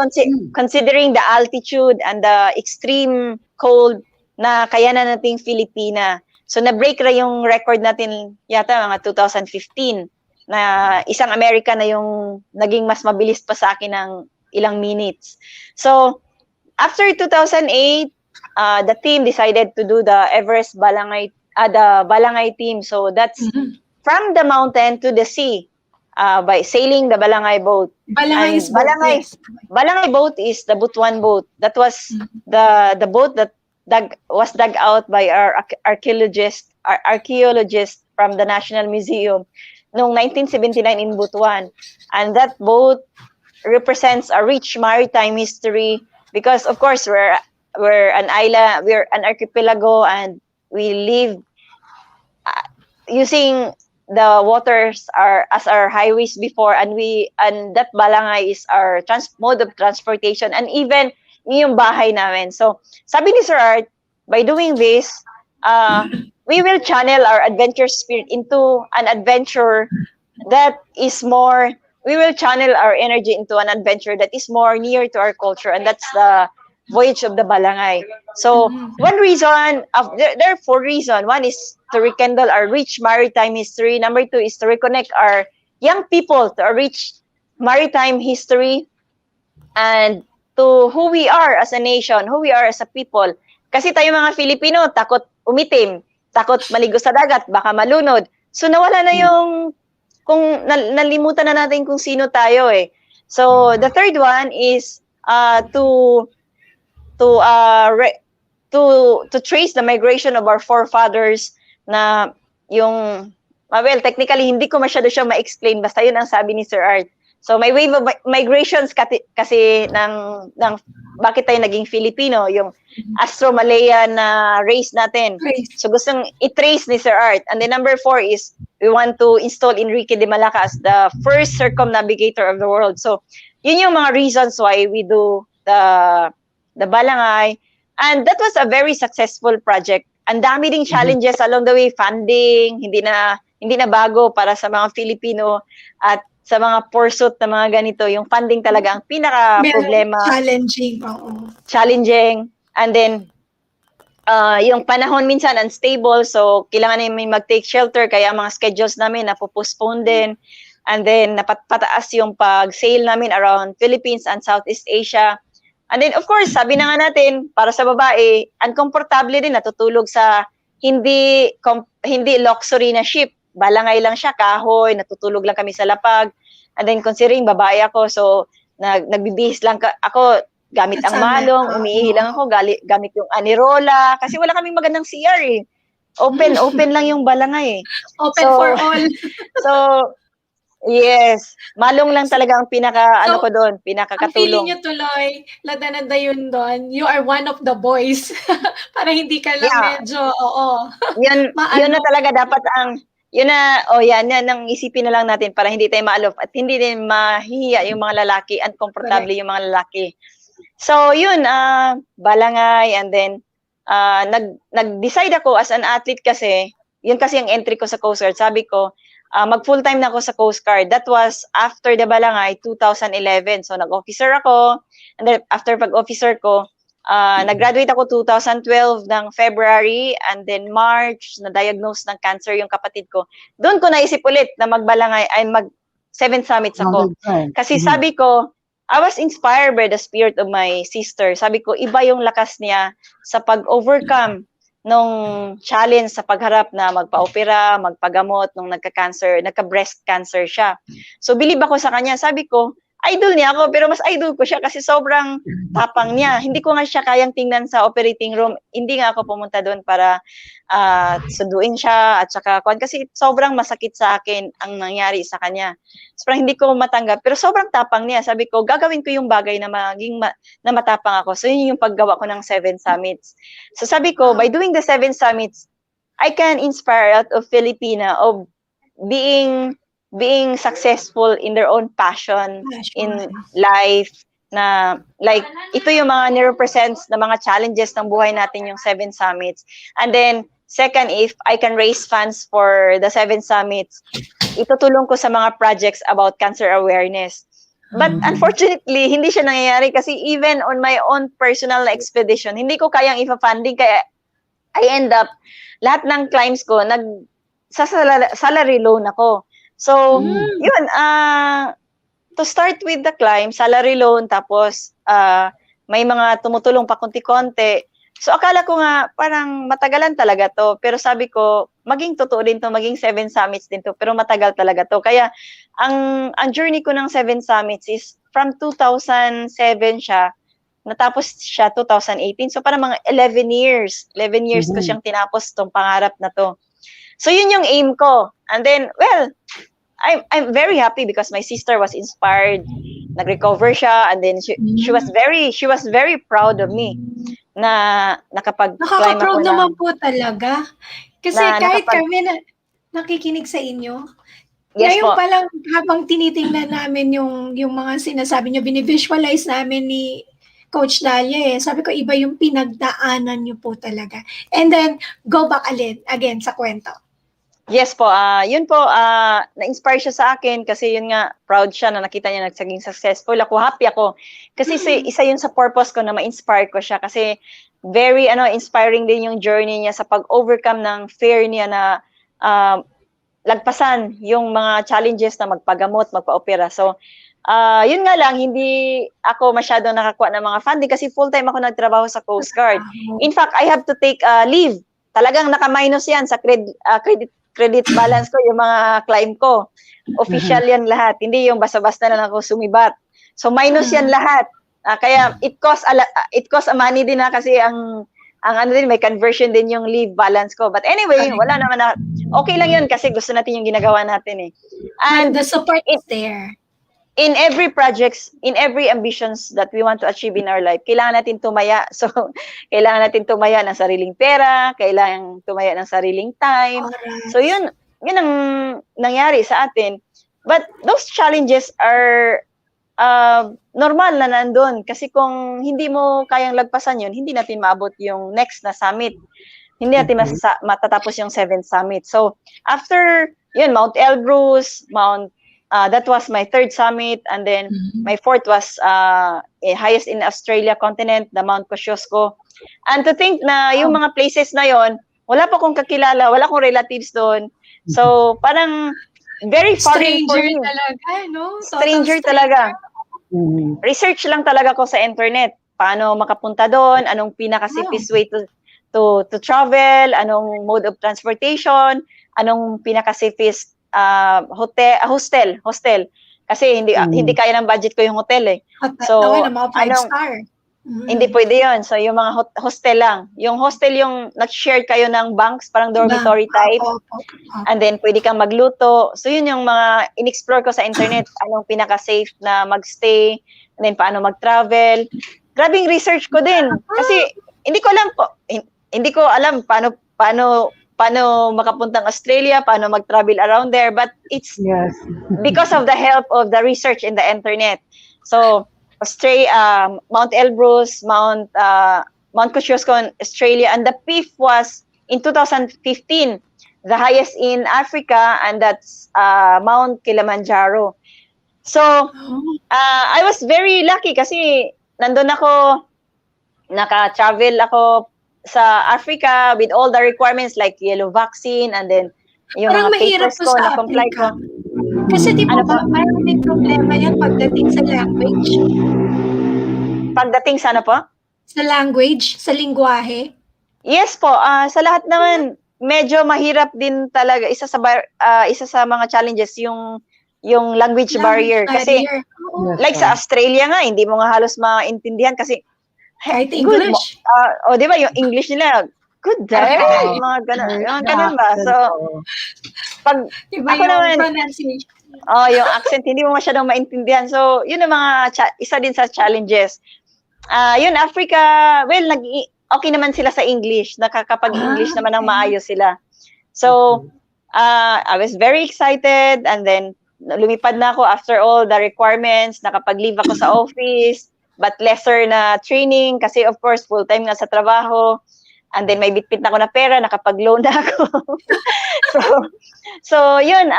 considering the altitude and the extreme cold na kaya na nating Filipina. So na-break na yung record natin yata mga 2015 na isang American na yung naging mas mabilis pa sa akin ng ilang minutes. So after 2008, the team decided to do the Everest Balangay, the Balangay team. So that's from the mountain to the sea by sailing the Balangay boat. Balangay boat is the Butuan boat. That was the boat that was dug out by our archaeologists from the National Museum noong 1979 in Butuan. And that boat represents a rich maritime history because, of course, we're an island, we're an archipelago, and we live using the waters as our highways before, and that Balangay is our mode of transportation, and even yung bahay namin. So, sabi ni Sir Art, by doing this, we will channel our adventure spirit into an adventure that is more. We will channel our energy into an adventure that is more near to our culture, and that's the voyage of the Balangay. So, one reason, there are 4 reasons. One is to rekindle our rich maritime history. Number 2 is to reconnect our young people to a rich maritime history, and to who we are as a nation, who we are as a people. Kasi tayo mga Filipino, takot umitim, takot maligo sa dagat, baka malunod. So nawala na yung, kung nalimutan na natin kung sino tayo eh. So the third one is to trace the migration of our forefathers, na yung, well, technically hindi ko masyado siya ma-explain, basta yun ang sabi ni Sir Art. So may wave of migrations kasi ng bakit tayo naging Filipino, yung Astro-Malayan na race natin. So gustong i-trace ni Sir Art. And then number 4 is we want to install Enrique de Malacca as the first circumnavigator of the world. So yun yung mga reasons why we do the Balangay. And that was a very successful project. Ang dami ding challenges along the way, funding, hindi na bago para sa mga Filipino, at sa mga pursuit na mga ganito, yung funding talaga ang pinaka-problema. Challenging. And then, yung panahon minsan unstable, so kailangan namin mag-take shelter, kaya mga schedules namin napopostpone din. And then, napataas yung pag-sail namin around Philippines and Southeast Asia. And then, of course, sabi na nga natin, para sa babae, uncomfortable din, natutulog sa hindi luxury na ship. Balangay lang siya, kahoy, natutulog lang kami sa lapag. And then, considering babae ako, so nagbibihis lang ako gamit ang malong, umiihi lang ako gamit yung anirola, kasi wala kaming magandang CR eh. Open lang yung balangay eh.
Open for all.
So, yes, malong lang talaga ang pinakakatulong.
Ang feeling nyo tuloy, Carina Dayundon, you are one of the boys. Para hindi ka lang medyo,
Yun na talaga dapat ang, yan ang isipin na lang natin para hindi tayo ma-alof at hindi din mahihiya yung mga lalaki, uncomfortable yung mga lalaki. So, yun, balangay, and then, nag-decide ako as an athlete kasi, yun kasi ang entry ko sa Coast Guard. Sabi ko, mag-full-time na ako sa Coast Guard. That was after the Balangay, 2011. So, nag-officer ako. And then, after pag-officer ko, nag-graduate ako 2012 ng February. And then, March, na-diagnose ng cancer yung kapatid ko. Doon ko naisip ulit na mag-Balangay, ay mag-7 summits ako. Kasi sabi ko, I was inspired by the spirit of my sister. Sabi ko, iba yung lakas niya sa pag-overcome nung challenge sa pagharap na magpa-opera, magpagamot nung nagka-breast cancer siya. So, bilib ako sa kanya. Sabi ko, idol niya ako, pero mas idol ko siya kasi sobrang tapang niya. Hindi ko nga siya kayang tingnan sa operating room. Hindi nga ako pumunta doon para sunduin siya at saka kasi sobrang masakit sa akin ang nangyari sa kanya. Sobrang hindi ko matanggap, pero sobrang tapang niya. Sabi ko, gagawin ko yung bagay na na matapang ako. So, yun yung paggawa ko ng 7 summits. So, sabi ko, by doing the 7 summits, I can inspire out of Filipina of being successful in their own passion in life, na like ito yung mga ni-represents na mga challenges ng buhay natin, yung 7 summits. And then second, if I can raise funds for the 7 summits, itutulong ko sa mga projects about cancer awareness. But unfortunately, hindi siya nangyayari kasi even on my own personal expedition, hindi ko kayang ipa-funding, kaya I end up, lahat ng climbs ko, sa salary loan ako. So, yun, to start with the climb, salary loan, tapos may mga tumutulong pa konti-konti. So, akala ko nga, parang matagalan talaga to. Pero sabi ko, maging totoo din to, maging 7 summits din to, pero matagal talaga to. Kaya, ang journey ko ng 7 summits is from 2007 siya, natapos siya 2018. So, parang mga 11 years. 11 years ko siyang tinapos tong pangarap na to. So, yun yung aim ko. And then, well, I'm very happy because my sister was inspired. Nag-recover siya, and then she was very proud of me na nakapag-climb ako.
Nakaka-proud naman po talaga. Kasi kahit kami nakikinig sa inyo, ngayon pa lang habang tinitingnan namin yung mga sinasabi nyo, binivisualize namin ni Coach Dalia Sabi ko, iba yung pinagdaanan nyo po talaga. And then, go back again sa kwento.
Yes po, yun po, na-inspire siya sa akin kasi yun nga, proud siya na nakita niya naging successful. Ako, happy ako. Kasi isa yun sa purpose ko na ma-inspire ko siya kasi very inspiring din yung journey niya sa pag-overcome ng fear niya na lagpasan yung mga challenges na magpagamot, magpa-opera. So, Yun nga lang, hindi ako masyadong nakakuha ng mga funding kasi full-time ako nagtrabaho sa Coast Guard. In fact, I have to take leave. Talagang naka-minus yan sa credit balance ko, yung mga climb ko. Official yan lahat. Hindi yung basta-basta na ako sumibat. So minus yan lahat. Kaya it costs a money din na kasi ang ano din, may conversion din yung leave balance ko. But anyway, wala naman na, okay lang yun kasi gusto natin yung ginagawa natin eh. And
the support is there.
In every projects, in every ambitions that we want to achieve in our life, kailangan natin tumaya. So, kailangan natin tumaya ng sariling pera, kailangan tumaya ng sariling time. So, yun ang nangyari sa atin. But those challenges are normal na nandun. Kasi kung hindi mo kayang lagpasan yun, hindi natin maabot yung next na summit. Hindi natin matatapos yung 7th summit. So, after yun, Mount Elbrus, that was my 3rd summit, and then my 4th was highest in Australia continent, the Mount Kosciuszko. And to think na yung mga places na yon, wala pa akong kakilala, wala akong relatives doon. So, parang very foreign for me.
Talaga, no?
Stranger talaga. Research lang talaga ko sa internet. Paano makapunta doon, anong pinaka-safest way to travel, anong mode of transportation, anong pinaka-safest hostel kasi hindi kaya ng budget ko yung hotel eh. So hindi pwede yun. So yung mga hostel lang. Yung hostel yung nag-share kayo ng bunks, parang dormitory type. And then pwede kang magluto. So yun yung mga in-explore ko sa internet, anong pinaka-safe na magstay, and then paano mag-travel. Grabing research ko din kasi hindi ko alam paano makapuntang Australia, paano mag-travel around there, but it's because of the help of the research in the internet. So, Mount Elbrus, Mount Kosciuszko in Australia, and the fifth was in 2015, the highest in Africa, and that's Mount Kilimanjaro. So, I was very lucky kasi nandun ako, naka-travel ako sa Africa with all the requirements like yellow vaccine, and then yung
parang
mga papers ko na comply ko.
Kasi di ba parang may problema yan pagdating sa language?
Pagdating sa ano po?
Sa language, sa lingwahe?
Yes po, sa lahat naman medyo mahirap din talaga. Isa sa mga challenges yung language barrier. Kasi like sa Australia nga, hindi mo nga halos maintindihan kasi
kahit English.
Di ba yung English nila, good day, mga ganun ba? So, pag
diba
ako naman,
pronunciation?
Yung accent, hindi mo masyadong maintindihan. So, yun ang mga, isa din sa challenges. Yun, Africa, well, okay naman sila sa English. Nakakapag-English naman ng maayos sila. So, I was very excited, and then, lumipad na ako after all the requirements, nakapag-leave ako sa office, but lesser na training kasi of course full-time nga sa trabaho, and then may bitbit na ako na pera, nakapag-loan na ako. so yun,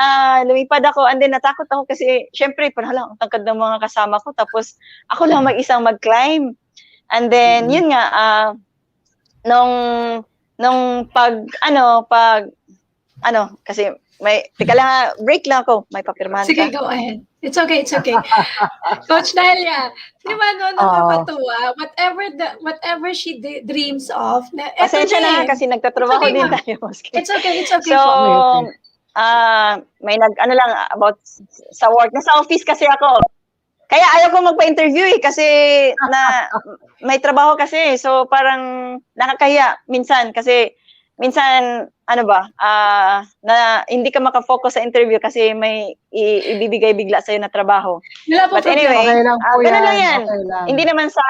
lumipad ako, and then natakot ako kasi syempre parang ang tangkad ng mga kasama ko, tapos ako lang mag-isang mag-climb. And then yun nga, nung kasi teka lang, break lang ako, may papirmahan ka.
Sige, go ahead. It's okay. Coach Dalia, di ba nakakatuwa? Whatever she dreams of.
Pasensya na kasi nagtatrabaho din tayo.
It's okay.
So, may lang about sa work. Nasa office kasi ako. Kaya ayaw ko magpa-interview kasi may trabaho kasi. So, parang nakakahiya minsan kasi na hindi ka makafocus sa interview kasi may ibibigay bigla sa'yo na trabaho. But anyway, ganun lang yan. Hindi naman sa,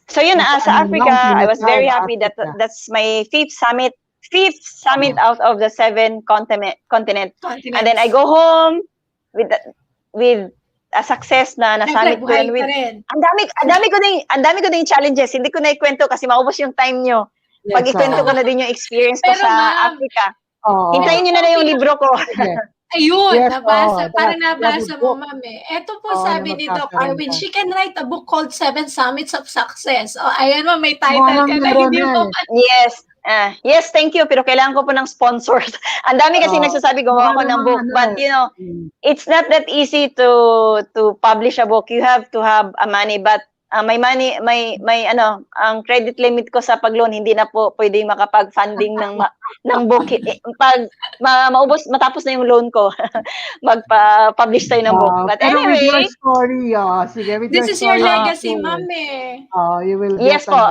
So yun, sa Africa, I was very happy that that's my fifth summit out of the 7 continent. And then I go home with a success na summit ko yun with ang dami ko ding challenges. Hindi ko na ikwento kasi maubos yung time nyo. Pag ikwento ko na din yung experience ko sa Africa. Hintayin nyo na yung libro ko.
Ayun, parang nabasa mo, ma'am eh. Ito po sabi ni Doc Arwin, she can write a book called 7 Summits of Success. Ayan ma'am, may title ka na, hindi mo.
Yes. Yes, thank you. Pero kailangan ko po ng sponsors. Ang dami kasi nagsasabi gumawa ako ng book. But you know, it's not that easy to publish a book. You have to have a money. But may money, may ang credit limit ko sa pag-loan, hindi na po pwedeng makapag-funding ng book. Pag maubos, matapos na yung loan ko, magpa-publish tayo ng book. But
Pero
anyway,
with your story, sige, with
This
your
is your
story,
legacy, Mami.
you will
yes
get
po.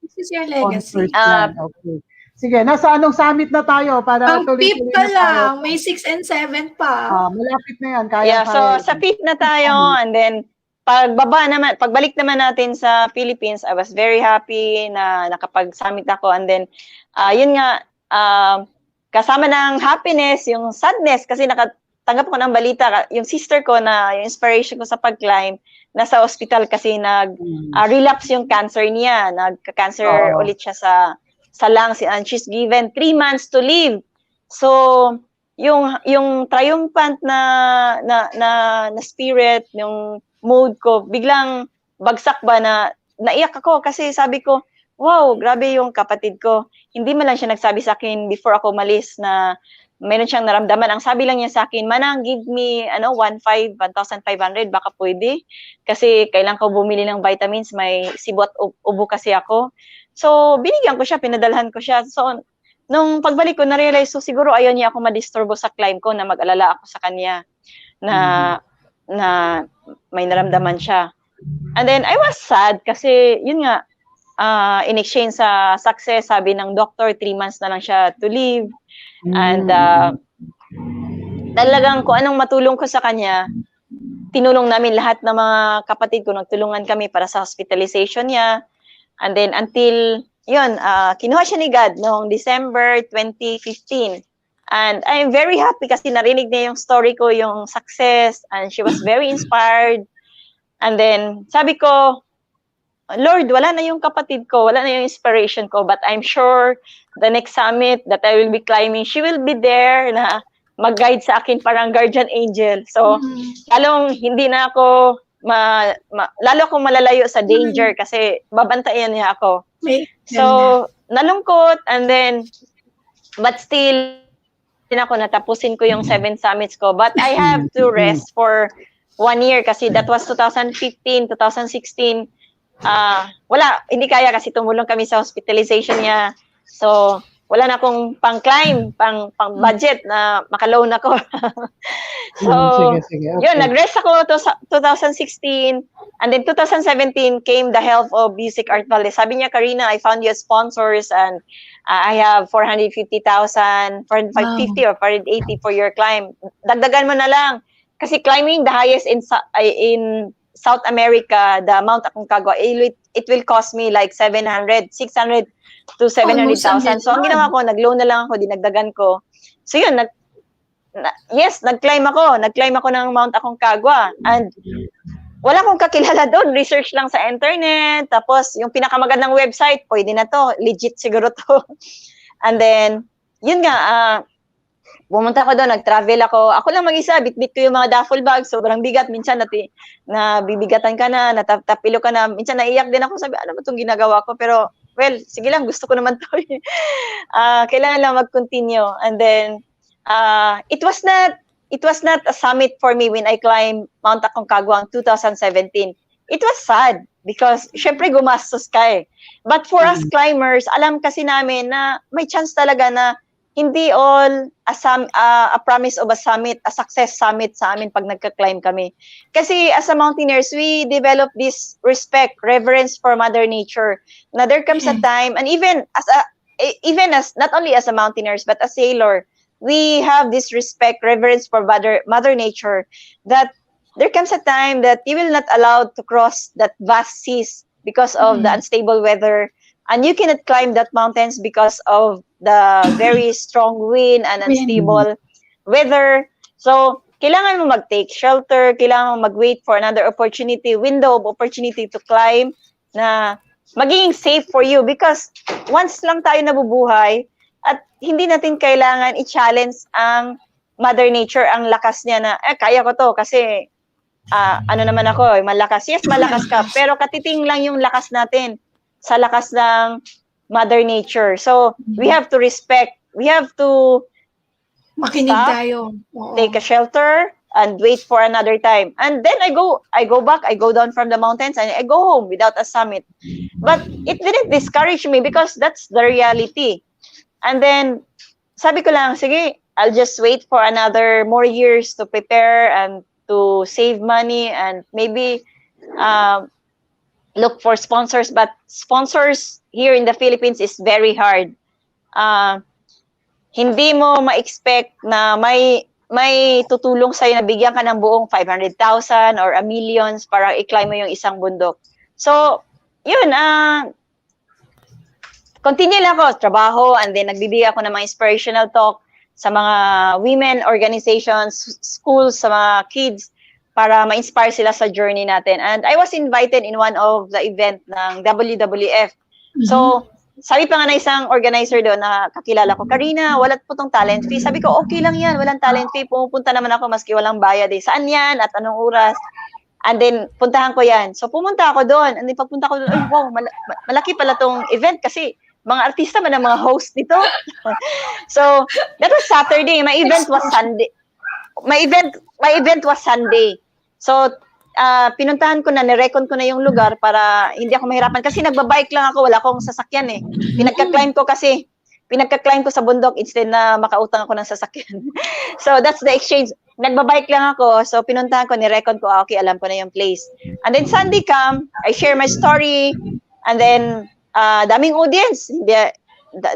This is your legacy.
Okay. Sige, nasa anong summit na tayo para
Ang PIP
tuloy-tuloy
pa
na tayo?
lang, may 6 and 7 pa.
Malapit na yan.
So sa PIP na tayo, and then pagbalik naman natin sa Philippines, I was very happy na nakapag-summit ako, and then yun nga, kasama ng happiness, yung sadness, kasi nakatanggap ko ng balita, yung sister ko na yung inspiration ko sa pag-climb, nasa hospital kasi relapse yung cancer niya, nagka-cancer ulit siya sa lungs, and she's given 3 months to live. So yung triumphant na spirit, yung mood ko, biglang bagsak ba na naiyak ako kasi sabi ko, wow, grabe yung kapatid ko. Hindi man lang siya nagsabi sa akin before ako malis na meron siyang naramdaman. Ang sabi lang niya sa akin, Manang, give me 1,500, baka pwede. Kasi kailangan ko bumili ng vitamins, may sibot ubo kasi ako. So, binigyan ko siya, pinadalhan ko siya. So, nung pagbalik ko, na-realize, so siguro ayaw niya ako madisturbo sa climb ko, na mag-alala ako sa kanya, na may naramdaman siya. And then, I was sad kasi, yun nga, in exchange sa success, sabi ng doctor, 3 months na lang siya to live. And talagang kung anong matulong ko sa kanya, tinulong namin lahat ng mga kapatid ko, nagtulungan kami para sa hospitalization niya. And then until, yun, kinuha siya ni God noong December 2015. And I'm very happy kasi narinig niya yung story ko, yung success, and she was very inspired. And then, sabi ko, Lord, wala na yung kapatid ko, wala na yung inspiration ko, but I'm sure the next summit that I will be climbing, she will be there na mag-guide sa akin, parang guardian angel. So, lalong hindi na ako, lalo akong malalayo sa danger kasi babantayan niya ako. So, nalungkot, and then, but still, ako natapusin ko yung 7 summits ko, but I have to rest for 1 year kasi that was 2015, 2016, wala, hindi kaya kasi tumulong kami sa hospitalization niya. So, wala na akong pang-climb, pang-budget na makaloan ako. So, sige. Okay. Yun, nag-rest ako to 2016, and then 2017 came the help of Music Art Valdez. Sabi niya, Carina, I found you sponsors, and I have 450,000, 450 or 480 for your climb. Dagdagan mo na lang. Kasi climbing the highest in South America, the Mount Aconcagua, it will cost me like 600 to 700,000. So, ang ginawa ko, nag-loan na lang ako, dinagdagan ko. So, yun, nag-climb ako. Nag-climb ako ng Mount Aconcagua. And wala akong kakilala doon. Research lang sa internet. Tapos, yung pinakamagandang website, pwede na to. Legit siguro to. And then, yun nga, pumunta ako doon, nag-travel ako. Ako lang mag-isa, bitbit ko yung mga duffel bags. Sobrang bigat. Minsan nabibigatan ka na, natapilo ka na. Minsan naiyak din ako. Sabi, ano ba itong ginagawa ko? Pero, well, sige lang, gusto ko naman to. Kailangan lang mag-continue. And then, it was not a summit for me when I climbed Mount Aconcagua in 2017. It was sad because, syempre, gumastos ka eh. But for us climbers, alam kasi namin na may chance talaga na hindi all a promise of a summit, a success summit sa amin pag nagka-climb kami. Kasi as a mountaineers, we develop this respect, reverence for Mother Nature. Na there comes a time, and even as not only as a mountaineers but a sailor, we have this respect, reverence for Mother Nature, that there comes a time that you will not allow to cross that vast seas because of the unstable weather, and you cannot climb that mountains because of the very strong wind and unstable weather. So, kailangan mo mag-take shelter, kailangan mo mag-wait for another opportunity, window of opportunity to climb na magiging safe for you because once lang tayo nabubuhay at hindi natin kailangan i-challenge ang Mother Nature, ang lakas niya na, kaya ko to kasi ano naman ako, malakas. Yes, malakas ka, pero katiting lang yung lakas natin sa lakas ng Mother Nature. So, we have to respect, we have to
Makinig
stop,
tayo. Oo.
take a shelter, and wait for another time. And then I go back, I go down from the mountains, and I go home without a summit. But it didn't discourage me because that's the reality. And then, sabi ko lang, sige, I'll just wait for another more years to prepare and to save money and maybe look for sponsors. But sponsors here in the Philippines is very hard. Hindi mo ma-expect na may tutulong sa'yo na bigyan ka ng buong 500,000 or a millions para i-climb mo yung isang bundok. So, yun, continue lang ako, trabaho, and then nagbibigay ako ng mga inspirational talk sa mga women organizations, schools, sa mga kids, para ma-inspire sila sa journey natin. And I was invited in one of the event ng WWF. So, sabi pa nga na isang organizer doon na kakilala ko, Carina, wala po tong talent fee. Sabi ko, okay lang yan, walang talent fee. Pumupunta naman ako maski walang bayad. Saan yan at anong oras? And then, puntahan ko yan. So, pumunta ako doon. And then, pagpunta ko doon, ay, wow, malaki pala tong event kasi mga artista man ang mga host nito. So, that was Saturday. My event was Sunday. My event was Sunday. So, pinuntahan ko na, nirecon ko na yung lugar para hindi ako mahirapan. Kasi nagbabike lang ako, wala akong sasakyan eh. Pinagka-climb ko sa bundok instead na makautang ako ng sasakyan. So, that's the exchange. Nagbabike lang ako, so pinuntahan ko, nirecon ko, okay, alam ko na yung place. And then Sunday come, I share my story, and then, daming audience,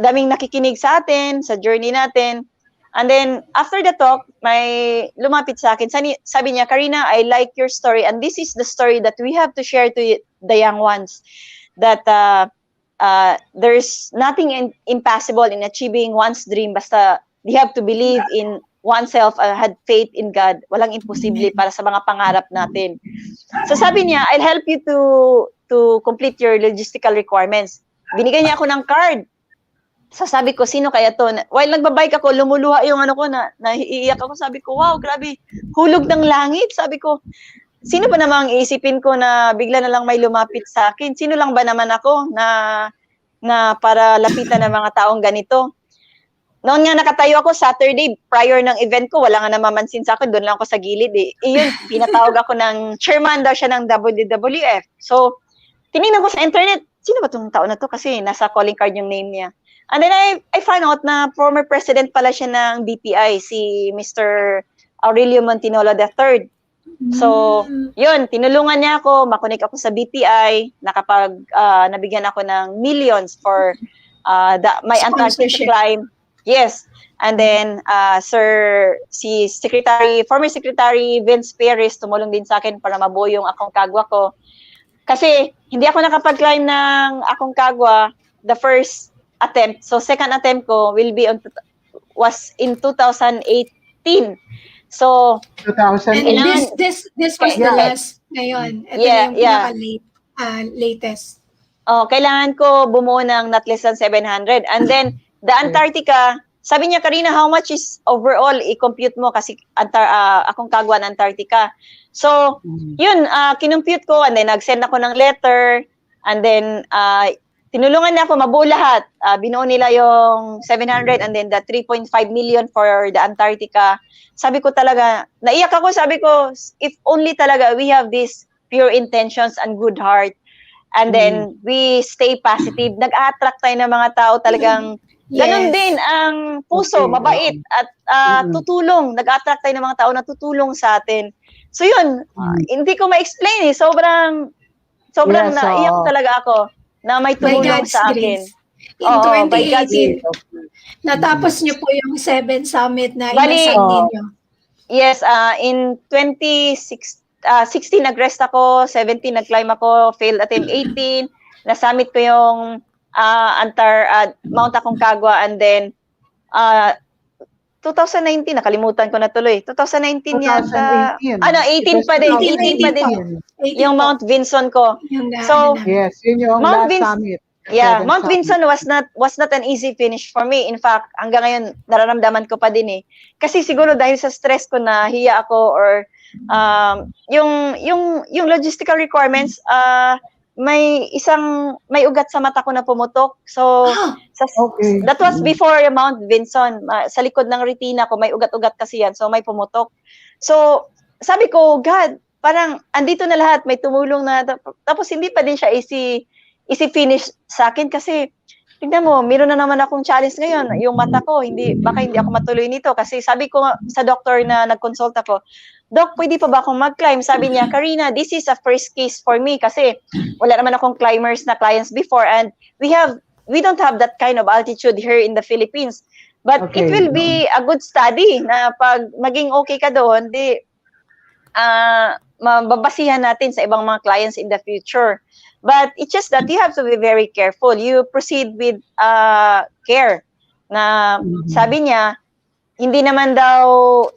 daming nakikinig sa atin, sa journey natin. And then, after the talk, may lumapit sa akin. Sabi niya, Carina, I like your story. And this is the story that we have to share to the young ones. That there's nothing impossible in achieving one's dream. Basta, they have to believe in oneself, had faith in God. Walang imposible para sa mga pangarap natin. So sabi niya, I'll help you to complete your logistical requirements. Binigyan niya ako ng card. So sabi ko, sino kaya to? While nagbabike ako, lumuluha yung ano ko, naiiyak ako. Sabi ko, wow, grabe, hulog ng langit. Sabi ko, sino ba namang iisipin ko na bigla na lang may lumapit sa akin? Sino lang ba naman ako na para lapitan ng mga taong ganito? Noon nga nakatayo ako Saturday, prior ng event ko, wala nga namamansin sa akin, doon lang ako sa gilid eh. Iyon, pinatawag ako ng chairman daw siya ng WWF. So, tinignan ko sa internet, sino ba itong tao na to? Kasi nasa calling card yung name niya. And then I found out na former president pala siya ng BPI, si Mr. Aurelio Montinolo III. So, yun, tinulungan niya ako, makonek ako sa BPI, nabigyan ako ng millions for my Antarctic climb. Yes. And then, former Secretary Vince Perez, tumulong din sa akin para mabuo yung Aconcagua ko. Kasi, hindi ako nakapag-climb ng Aconcagua the first attempt. So, second attempt ko was in 2018. So,
2008.
And this was the last ngayon. Ito yung latest.
Oh, kailangan ko bumuo ng not less than 700. And then, the Antarctica, sabi niya, Carina, how much is overall i-compute mo kasi Aconcagua and Antarctica. So, yun, kinumpute ko and then nag-send ako ng letter and then tinulungan niya ako mabuo lahat. Binuo nila yung 700 and then the 3.5 million for the Antarctica. Sabi ko talaga, naiyak ako, sabi ko, if only talaga we have these pure intentions and good heart and then we stay positive, nag-attract tayo ng mga tao talagang ganun din ang puso, mabait at tutulong. Nag-attract tayo ng mga tao na tutulong sa atin. So yun, hindi ko ma-explain eh. Sobrang naiyak talaga ako na may tumulong sa akin.
In 2018, natapos niyo po yung 7 summit na inasal ninyo.
Yes, in 2016, nag-rest ako, 17, nag-climb ako, failed attempt 18, na-summit ko yung Mount Aconcagua, and then 2019, nakalimutan ko na tuloy. 2019 yata. 18 pa din. 18 pa din. Yung Mount Vinson ko. So,
yes, yun yung last summit.
Yeah, Mount Vinson was not an easy finish for me. In fact, hanggang ngayon nararamdaman ko pa din eh. Kasi siguro dahil sa stress ko na hiya ako or yung logistical requirements, may ugat sa mata ko na pumutok. So,
Okay.
that was before Mount Vinson. Sa likod ng retina ko, may ugat-ugat kasi yan. So, may pumutok. So, sabi ko, God, parang andito na lahat, may tumulong na. Tapos, hindi pa din siya isi-finish sa akin kasi, tignan mo, meron na naman akong challenge ngayon. Yung mata ko, baka hindi ako matuloy nito. Kasi sabi ko sa doctor na nag-consult ako, Doc, pwede pa ba akong mag-climb? Sabi niya, Carina, this is a first case for me kasi wala naman akong climbers na clients before and we don't have that kind of altitude here in the Philippines. But it will be a good study na pag maging okay ka doon, mababasihan natin sa ibang mga clients in the future. But it's just that you have to be very careful. You proceed with care. Na sabi niya, hindi naman daw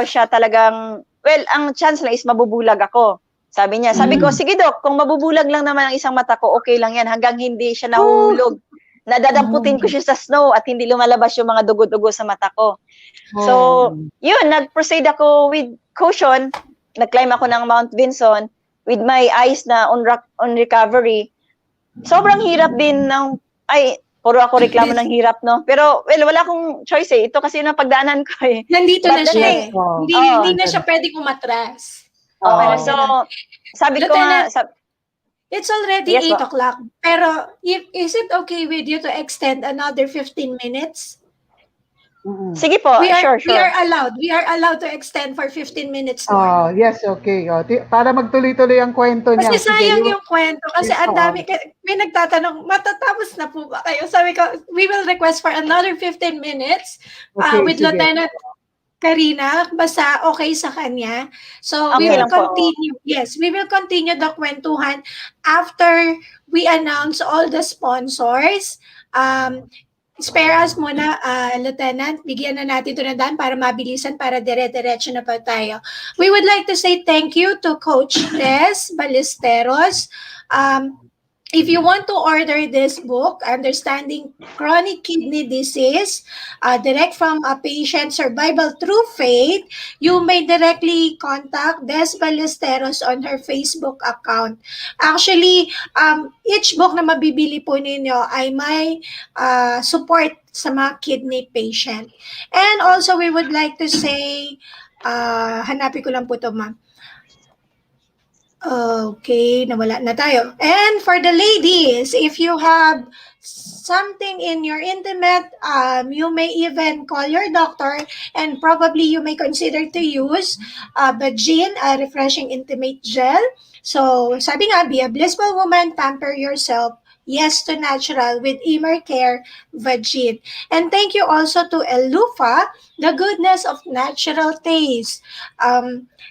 siya talagang, well, ang chance lang is mabubulag ako. Sabi niya. Sabi ko, sige Doc, kung mabubulag lang naman ang isang mata ko, okay lang yan. Hanggang hindi siya nahuhulog. Nadadamputin ko siya sa snow at hindi lumalabas yung mga dugo-dugo sa mata ko. So, yun, nag-proceed ako with caution. Nag-climb ako ng Mount Vinson with my eyes na on recovery. Sobrang hirap din puro ako reklamo ng hirap, no? Pero, well, wala akong choice eh. Ito kasi yung pagdaanan ko eh.
Nandito na siya eh. Hindi na siya pwedeng umatras.
So, sabi ko nga,
it's already 8 o'clock. Pero, is it okay with you to extend another 15 minutes?
Sige po, sure.
We are allowed to extend for 15 minutes more.
Yes, okay. Para magtuloy-tuloy ang kwento niya.
Kasi sayang yung kwento. Kasi ang dami, may nagtatanong, matatapos na po ba kayo? Sabi ko, we will request for another 15 minutes with Lieutenant Carina, basta okay sa kanya. So, we will continue. Yes, we will continue the kwentuhan after we announce all the sponsors. Spare us muna, Lieutenant. Bigyan na natin ito na daan para mabilisan, para dire-diretso na pa tayo. We would like to say thank you to Coach Des Ballesteros. If you want to order this book, Understanding Chronic Kidney Disease, direct from a patient survival through faith, you may directly contact Des Ballesteros on her Facebook account. Actually, each book na mabibili po ninyo ay may support sa mga kidney patient. And also, we would like to say, hanapin ko lang po ito, ma'am. Okay, nawala na tayo. And for the ladies, if you have something in your intimate, you may even call your doctor and probably you may consider to use Vagin, a refreshing intimate gel. So, sabi nga, be a blissful woman, pamper yourself. Yes to natural with Emer Care Vagin. And thank you also to Elufa, the goodness of natural taste.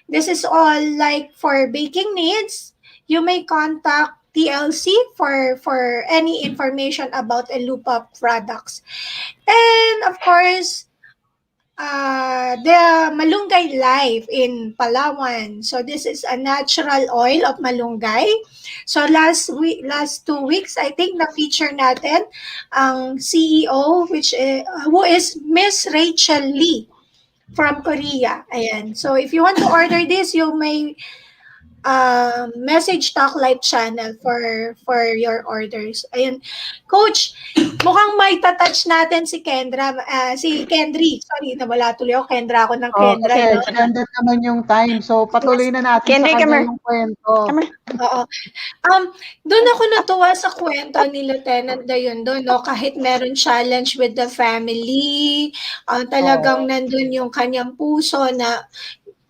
This is all like for baking needs. You may contact TLC for any information about Elufa products. And of course, the Malunggay Life in Palawan. So this is a natural oil of malunggay. So last 2 weeks, I think na-feature natin ang CEO who is Miss Rachel Lee from Korea. Ayan. So if you want to order this, you may message Talk Live channel for your orders. Ayun. Coach, mukhang may touch natin si Kendry. Sorry, nawala tuloy ako. Kendra ako ng Kendra.
Okay, extended naman yung time. So, patuloy na natin
Kendry,
sa kanya yung kwento.
Oo. Doon ako natuwa sa kwento ni Lieutenant Dayundon, no? Kahit meron challenge with the family, talagang nandun yung kanyang puso na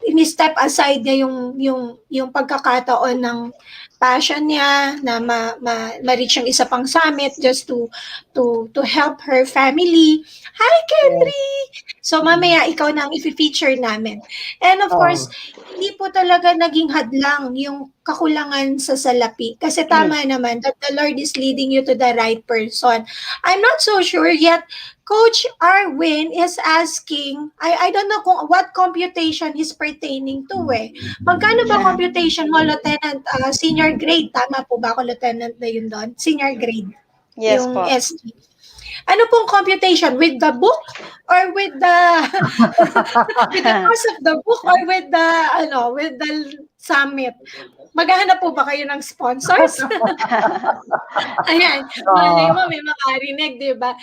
ini-step aside niya yung pagkakataon ng passion niya na ma-reach yung isa pang summit just to help her family. Hi, Kendry! So, mamaya ikaw na ang i-feature namin. And of course, hindi po talaga naging hadlang yung kakulangan sa salapi. Kasi tama naman that the Lord is leading you to the right person. I'm not so sure yet. Coach Arwin is asking, I don't know what computation he's pertaining to eh. Magkano ba computation mo, Lieutenant? Senior grade, tama po ba ako, Lieutenant Dayundon? Senior grade.
Yes
yung
po.
SG. Ano pong computation? With the book or with the with the cost of the book or with the summit. Maghahanap po ba kayo ng sponsors? Ayan, malay mo, may makarinig, di ba?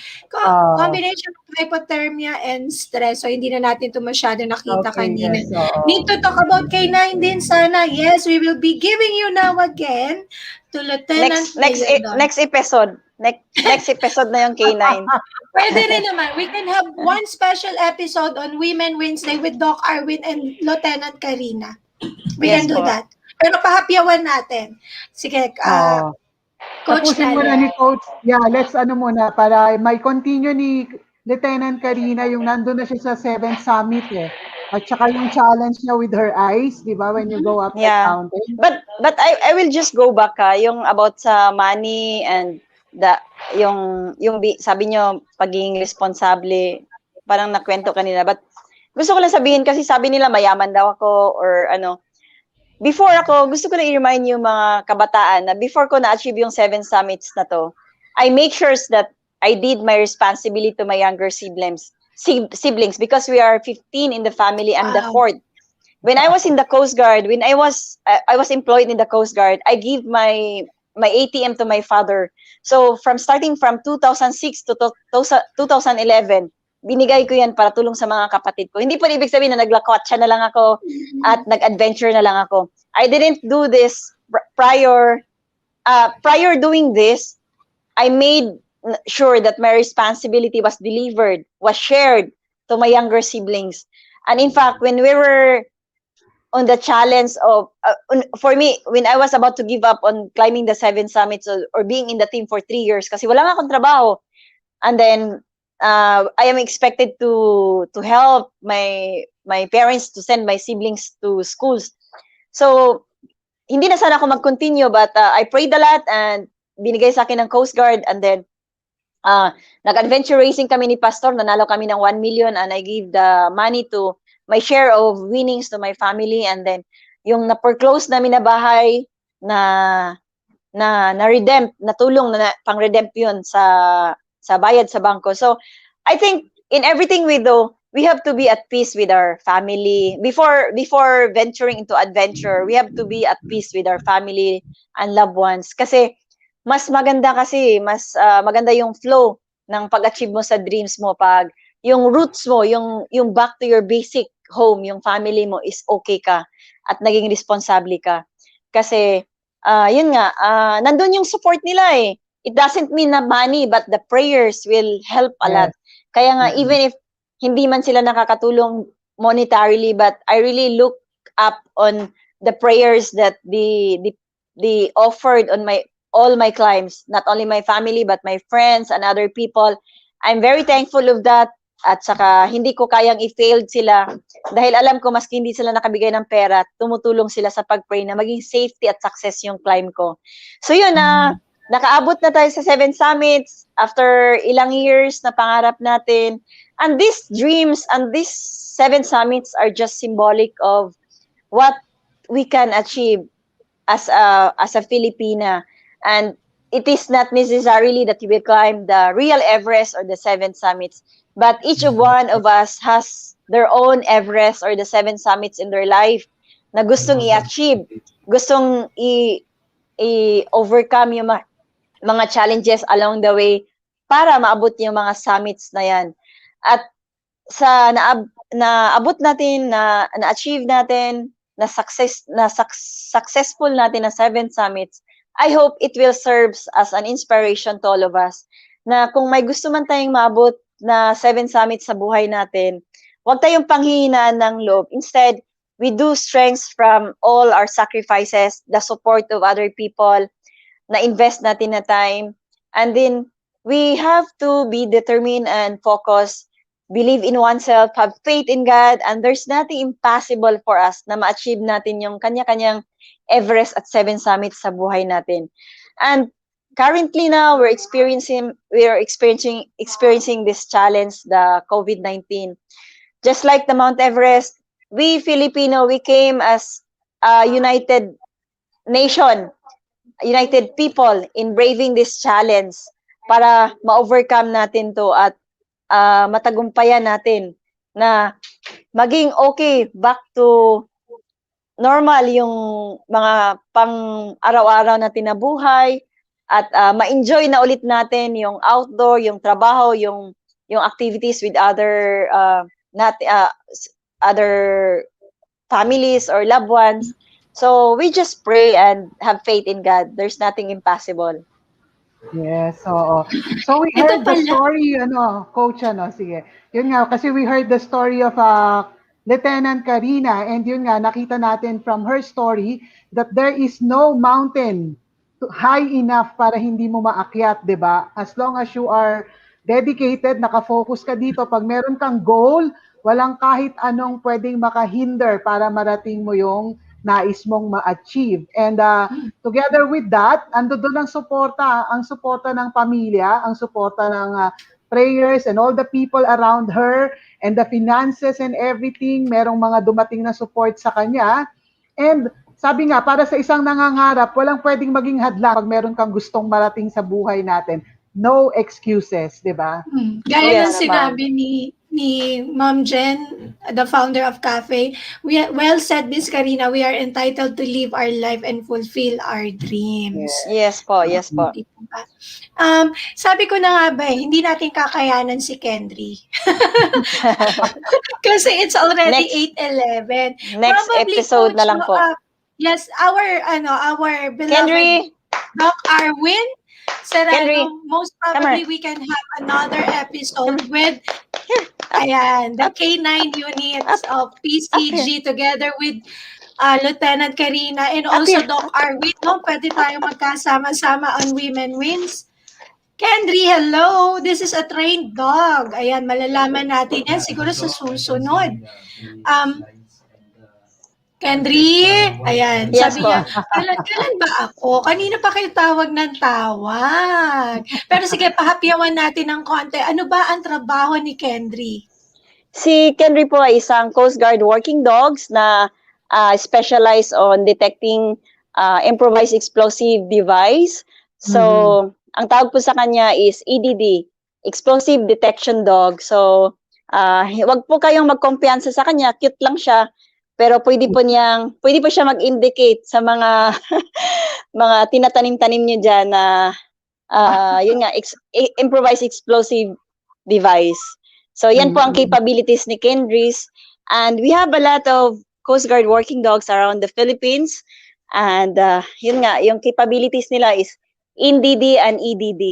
Combination of hypothermia and stress. So, hindi na natin ito masyado nakita kanina.
Yes,
Need to talk about K9 din sana. Yes, we will be giving you now again to Lieutenant Dayundon.
Next episode. Next episode na yung K9.
Pwede rin naman. We can have one special episode on Women Wednesday with Doc Arwin and Lieutenant Carina. We can do that. Pero pahapyawan natin. Sige, Coach
tapusin muna ni Coach. Yeah, let's muna para may continue ni Lieutenant Carina yung nandun na siya sa 7th Summit At saka yung challenge niya with her eyes, di ba, when you go up the mountain.
But I will just go back yung about sa money and yung sabi nyo pagiging responsable, parang nakwento kanina. But gusto ko lang sabihin kasi sabi nila mayaman daw ako or ano. Before ako, gusto ko lang i-remind yung mga kabataan na before ko na-achieve yung 7 summits na to, I make sure that I did my responsibility to my younger siblings because we are 15 in the family. I'm the 4th. When I was in the Coast Guard, when I was employed in the Coast Guard, I give my ATM to my father. So starting from 2006 to 2011, binigay ko yan para tulong sa mga kapatid ko. Hindi po ibig sabihin na naglakwatsa na lang ako at nag-adventure na lang ako. I didn't do this prior doing this. I made sure that my responsibility was delivered, was shared to my younger siblings. And in fact, when we were on the challenge of, for me, when I was about to give up on climbing the 7 summits or being in the team for 3 years, kasi wala nga akong trabaho. And then, I am expected to help my parents to send my siblings to schools. So, hindi na sana ako mag-continue, but I prayed a lot and binigay sa akin ng Coast Guard, and then nag-adventure racing kami ni Pastor, nanalo kami ng 1 million, and I gave the money to my share of winnings to my family, and then yung na-foreclose namin na bahay na redeem, natulong na pang-redeem yun sa bayad sa bangko. So, I think in everything we do, we have to be at peace with our family. Before venturing into adventure, we have to be at peace with our family and loved ones. Kasi mas maganda yung flow ng pag-achieve mo sa dreams mo pag yung roots mo, yung back to your basic home, yung family mo is okay ka at naging responsable ka. Kasi yun nga, nandun yung support nila It doesn't mean na money, but the prayers will help a lot. Kaya nga, even if hindi man sila nakakatulong monetarily, but I really look up on the prayers that they offered on all my climbs, not only my family, but my friends and other people. I'm very thankful of that. At saka, hindi ko kayang i-failed sila dahil alam ko maski hindi sila nakabigay ng pera, tumutulong sila sa pag-pray na maging safety at success yung climb ko. So yun nakaabot na tayo sa 7 summits after ilang years na pangarap natin. And these dreams and these 7 summits are just symbolic of what we can achieve as a Filipina. And it is not necessarily that you will climb the real Everest or the 7 summits, but each of one of us has their own Everest or the 7 summits in their life na gustong i-achieve, gustong i-overcome yung mga challenges along the way para maabot yung mga summits na yan. At sa naabot natin, na-achieve natin, successful natin na 7 summits, I hope it will serve as an inspiration to all of us na kung may gusto man tayong maabot na 7 summits sa buhay natin, huwag tayong panghihinaan ng loob. Instead, we do strengths from all our sacrifices, the support of other people, na-invest natin na time. And then, we have to be determined and focused, believe in oneself, have faith in God, and there's nothing impossible for us na ma-achieve natin yung kanya-kanyang Everest at 7 summits sa buhay natin. And currently now, we're experiencing this challenge, the COVID-19. Just like the Mount Everest, we Filipino, we came as a united nation, united people in braving this challenge para ma-overcome natin to at matagumpayan natin na maging okay back to normal yung mga pang araw-araw na tinabuhay at ma-enjoy na ulit natin yung outdoor, yung trabaho, yung activities with other other families or loved ones. So we just pray and have faith in God. There's nothing impossible.
Yes, oo. So we heard the story, Coach, sige. Yun nga, kasi we heard the story of Lieutenant Carina, and yun nga, nakita natin from her story that there is no mountain high enough para hindi mo maakyat, di ba? As long as you are dedicated, nakafocus ka dito, pag meron kang goal, walang kahit anong pwedeng makahinder para marating mo yung nais mong ma-achieve. And together with that, ando doon ang suporta ng pamilya, ang suporta ng prayers and all the people around her and the finances and everything. Merong mga dumating na support sa kanya. And sabi nga, para sa isang nangangarap, walang pwedeng maging hadlang pag meron kang gustong marating sa buhay natin. No excuses, di ba?
Gaya ng sinabi ni Ma'am Jen, the founder of Cafe, well said, Miss Carina, we are entitled to live our life and fulfill our dreams.
Yes po, yes po.
Sabi ko na nga ba, hindi natin kakayanan si Kendry. Kasi it's already 8:11.
Next
Probably,
episode
Coach,
na lang po.
Yes, our beloved
Kendry,
Doc Arwin,
Kendry,
most probably we can have another episode with the K9 units of PCG together with Lieutenant Carina and also Doc Arwin. No? Pwede tayo magkasama-sama on Women Wins. Kendry, hello! This is a trained dog. Ayan, malalaman natin yan siguro sa susunod. Kendry, ayan,
yes,
sabi niya, kailan ba ako? Kanina pa kayo tawag ng tawag. Pero sige, pahapyawan natin ng konti. Ano ba ang trabaho ni Kendry?
Si Kendry po ay isang Coast Guard working dogs na specialized on detecting improvised explosive device. So, ang tawag po sa kanya is EDD, Explosive Detection Dog. So, wag po kayong magkumpiyansa sa kanya, cute lang siya. Pero pwede po siya mag-indicate sa mga mga tinatanim-tanim niya diyan na yun nga improvised explosive device. So yan po ang capabilities ni Kendrys, and we have a lot of Coast Guard working dogs around the Philippines, and yun nga yung capabilities nila is NDD and EDD.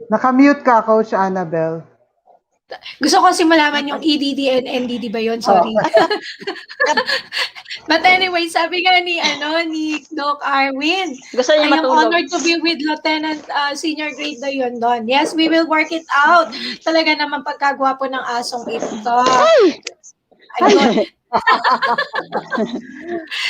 Naka-mute ka, Coach Annabel.
Gusto ko kasi malaman yung EDD and NDD ba yun? Sorry. But anyway, sabi nga ni Doc Arwin,
gusto niya matulog.
I am honored to be with Lieutenant Senior Grade Dayundon. Yes, we will work it out. Talaga naman pagkagwapo ng asong ito.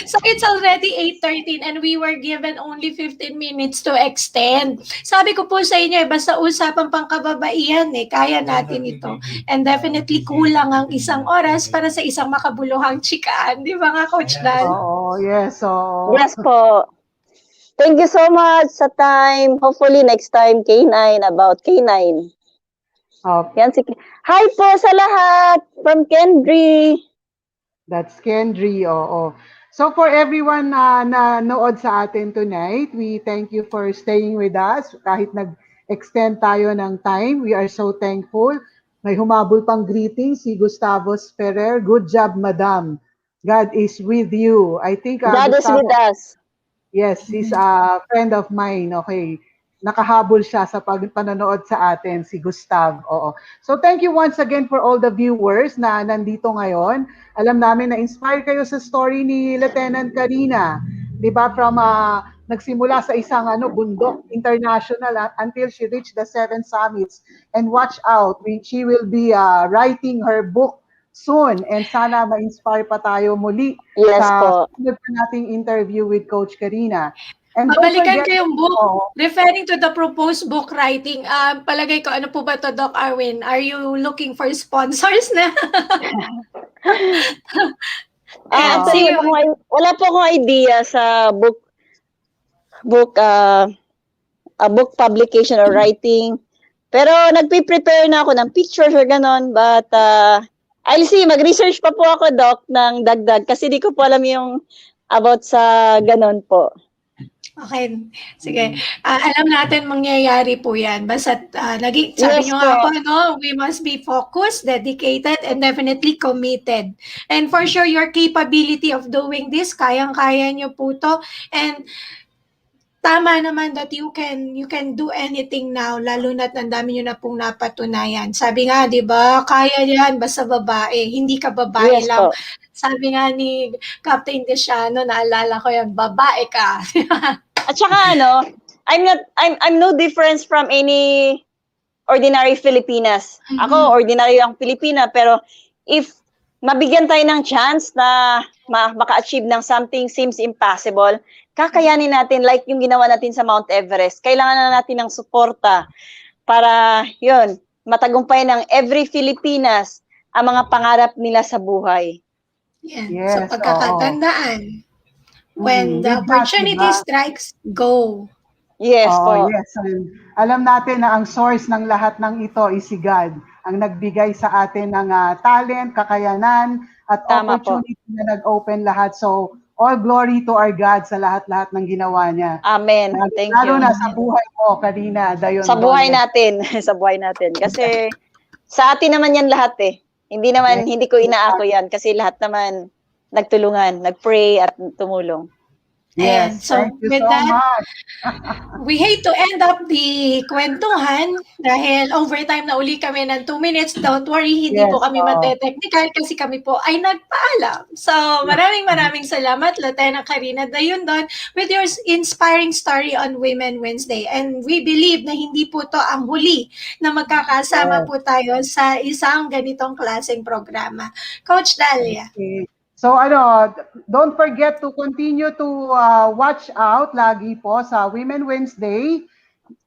So it's already 8:13 and we were given only 15 minutes to extend. Sabi ko po sa inyo, basta usapang pangkababaihan kaya natin ito. And definitely kulang ang isang oras para sa isang makabuluhang chikaan. Di ba nga, Coach Dan?
Oo, yes.
Yes po. Thank you so much sa time. Hopefully next time K9 about K9. Yan si Hi po sa lahat from Kendry.
That's Kendry, oo. So for everyone na nanood sa atin tonight, we thank you for staying with us. Kahit nag-extend tayo ng time, we are so thankful. May humabol pang greeting si Gustavo Ferrer. Good job, Madam. God is with you. I think
God Gustavo, is with us.
Yes, he's a friend of mine. Okay. Nakahabol siya sa panonood sa atin, si Gustav. Oo. So thank you once again for all the viewers na nandito ngayon. Alam namin na inspire kayo sa story ni Lieutenant Carina. 'Di ba, from nagsimula sa isang bundok international until she reached the 7 summits. And watch out, she will be writing her book soon, and sana ma-inspire pa tayo muli sa sunod nating interview with Coach Carina. And
mabalikan ko yung book, referring to the proposed book writing. Palagay ko, ano po ba to, Doc Arwin? Are you looking for sponsors na?
Actually, wala po akong idea sa book publication or writing. Pero nagpe-prepare na ako ng pictures or ganon. But I'll see, mag-research pa po ako, Doc, ng dagdag. Kasi di ko po alam yung about sa ganon po.
Okay, sige. Alam natin mangyayari po yan. Basta sabi
Yes
nyo
po.
nga po, no, we must be focused, dedicated, and definitely committed. And for sure, your capability of doing this, kayang-kaya nyo po to. And tama naman that you can do anything now, lalo na't ang dami nyo na pong napatunayan. Sabi nga, di ba, kaya yan basta babae, hindi ka babae
Yes
lang.
po.
Sabi nga ni Captain Desiano, naalala ko yan, babae ka.
At saka I'm no difference from any ordinary Filipinas. Ako, ordinary ang Pilipina, pero if mabigyan tayo ng chance na maka-achieve ng something seems impossible, kakayanin natin like yung ginawa natin sa Mount Everest. Kailangan na natin ng suporta para yun, matagumpay ng every Filipinas ang mga pangarap nila sa buhay.
Yan.
Yes,
So pagkakatandaan, when the opportunity strikes, go.
Yes po.
Yes. Alam natin na ang source ng lahat ng ito is si God, ang nagbigay sa atin ng talent, kakayanan, at
Tama
opportunity na nag-open lahat. So, all glory to our God sa lahat-lahat ng ginawa niya.
Amen. Thank you.
Lalo na sa buhay mo, Carina Dayundon.
Sa buhay natin. Sa buhay natin. Kasi sa atin naman yan lahat eh. Hindi ko inaako yan kasi lahat naman nagtulungan, nagpray at tumulong.
Yes, so
thank you
with
so
that,
much.
we hate to end up the kwentuhan dahil overtime na uli kami ng 2 minutes. Don't worry, hindi po kami mate-technical kasi kami po ay nagpaalam. So maraming salamat, Lieutenant Carina Dayundon, with your inspiring story on Women Wednesday. And we believe na hindi po to ang huli na magkakasama po tayo sa isang ganitong klaseng programa. Coach Dalia.
Okay. So don't forget to continue to watch out lagi po sa Women Wednesday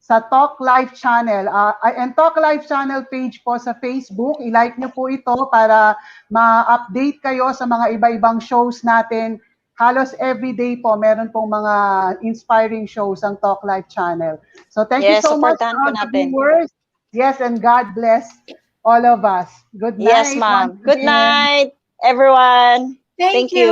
sa Talk Live channel and Talk Live channel page po sa Facebook. I-like niyo po ito para ma-update kayo sa mga iba-ibang shows natin. Halos everyday po meron pong mga inspiring shows ang Talk Live channel. So thank you so much mga viewers. Yes, and God bless all of us. Good night.
Yes, ma'am. Good night, everyone.
Thank you.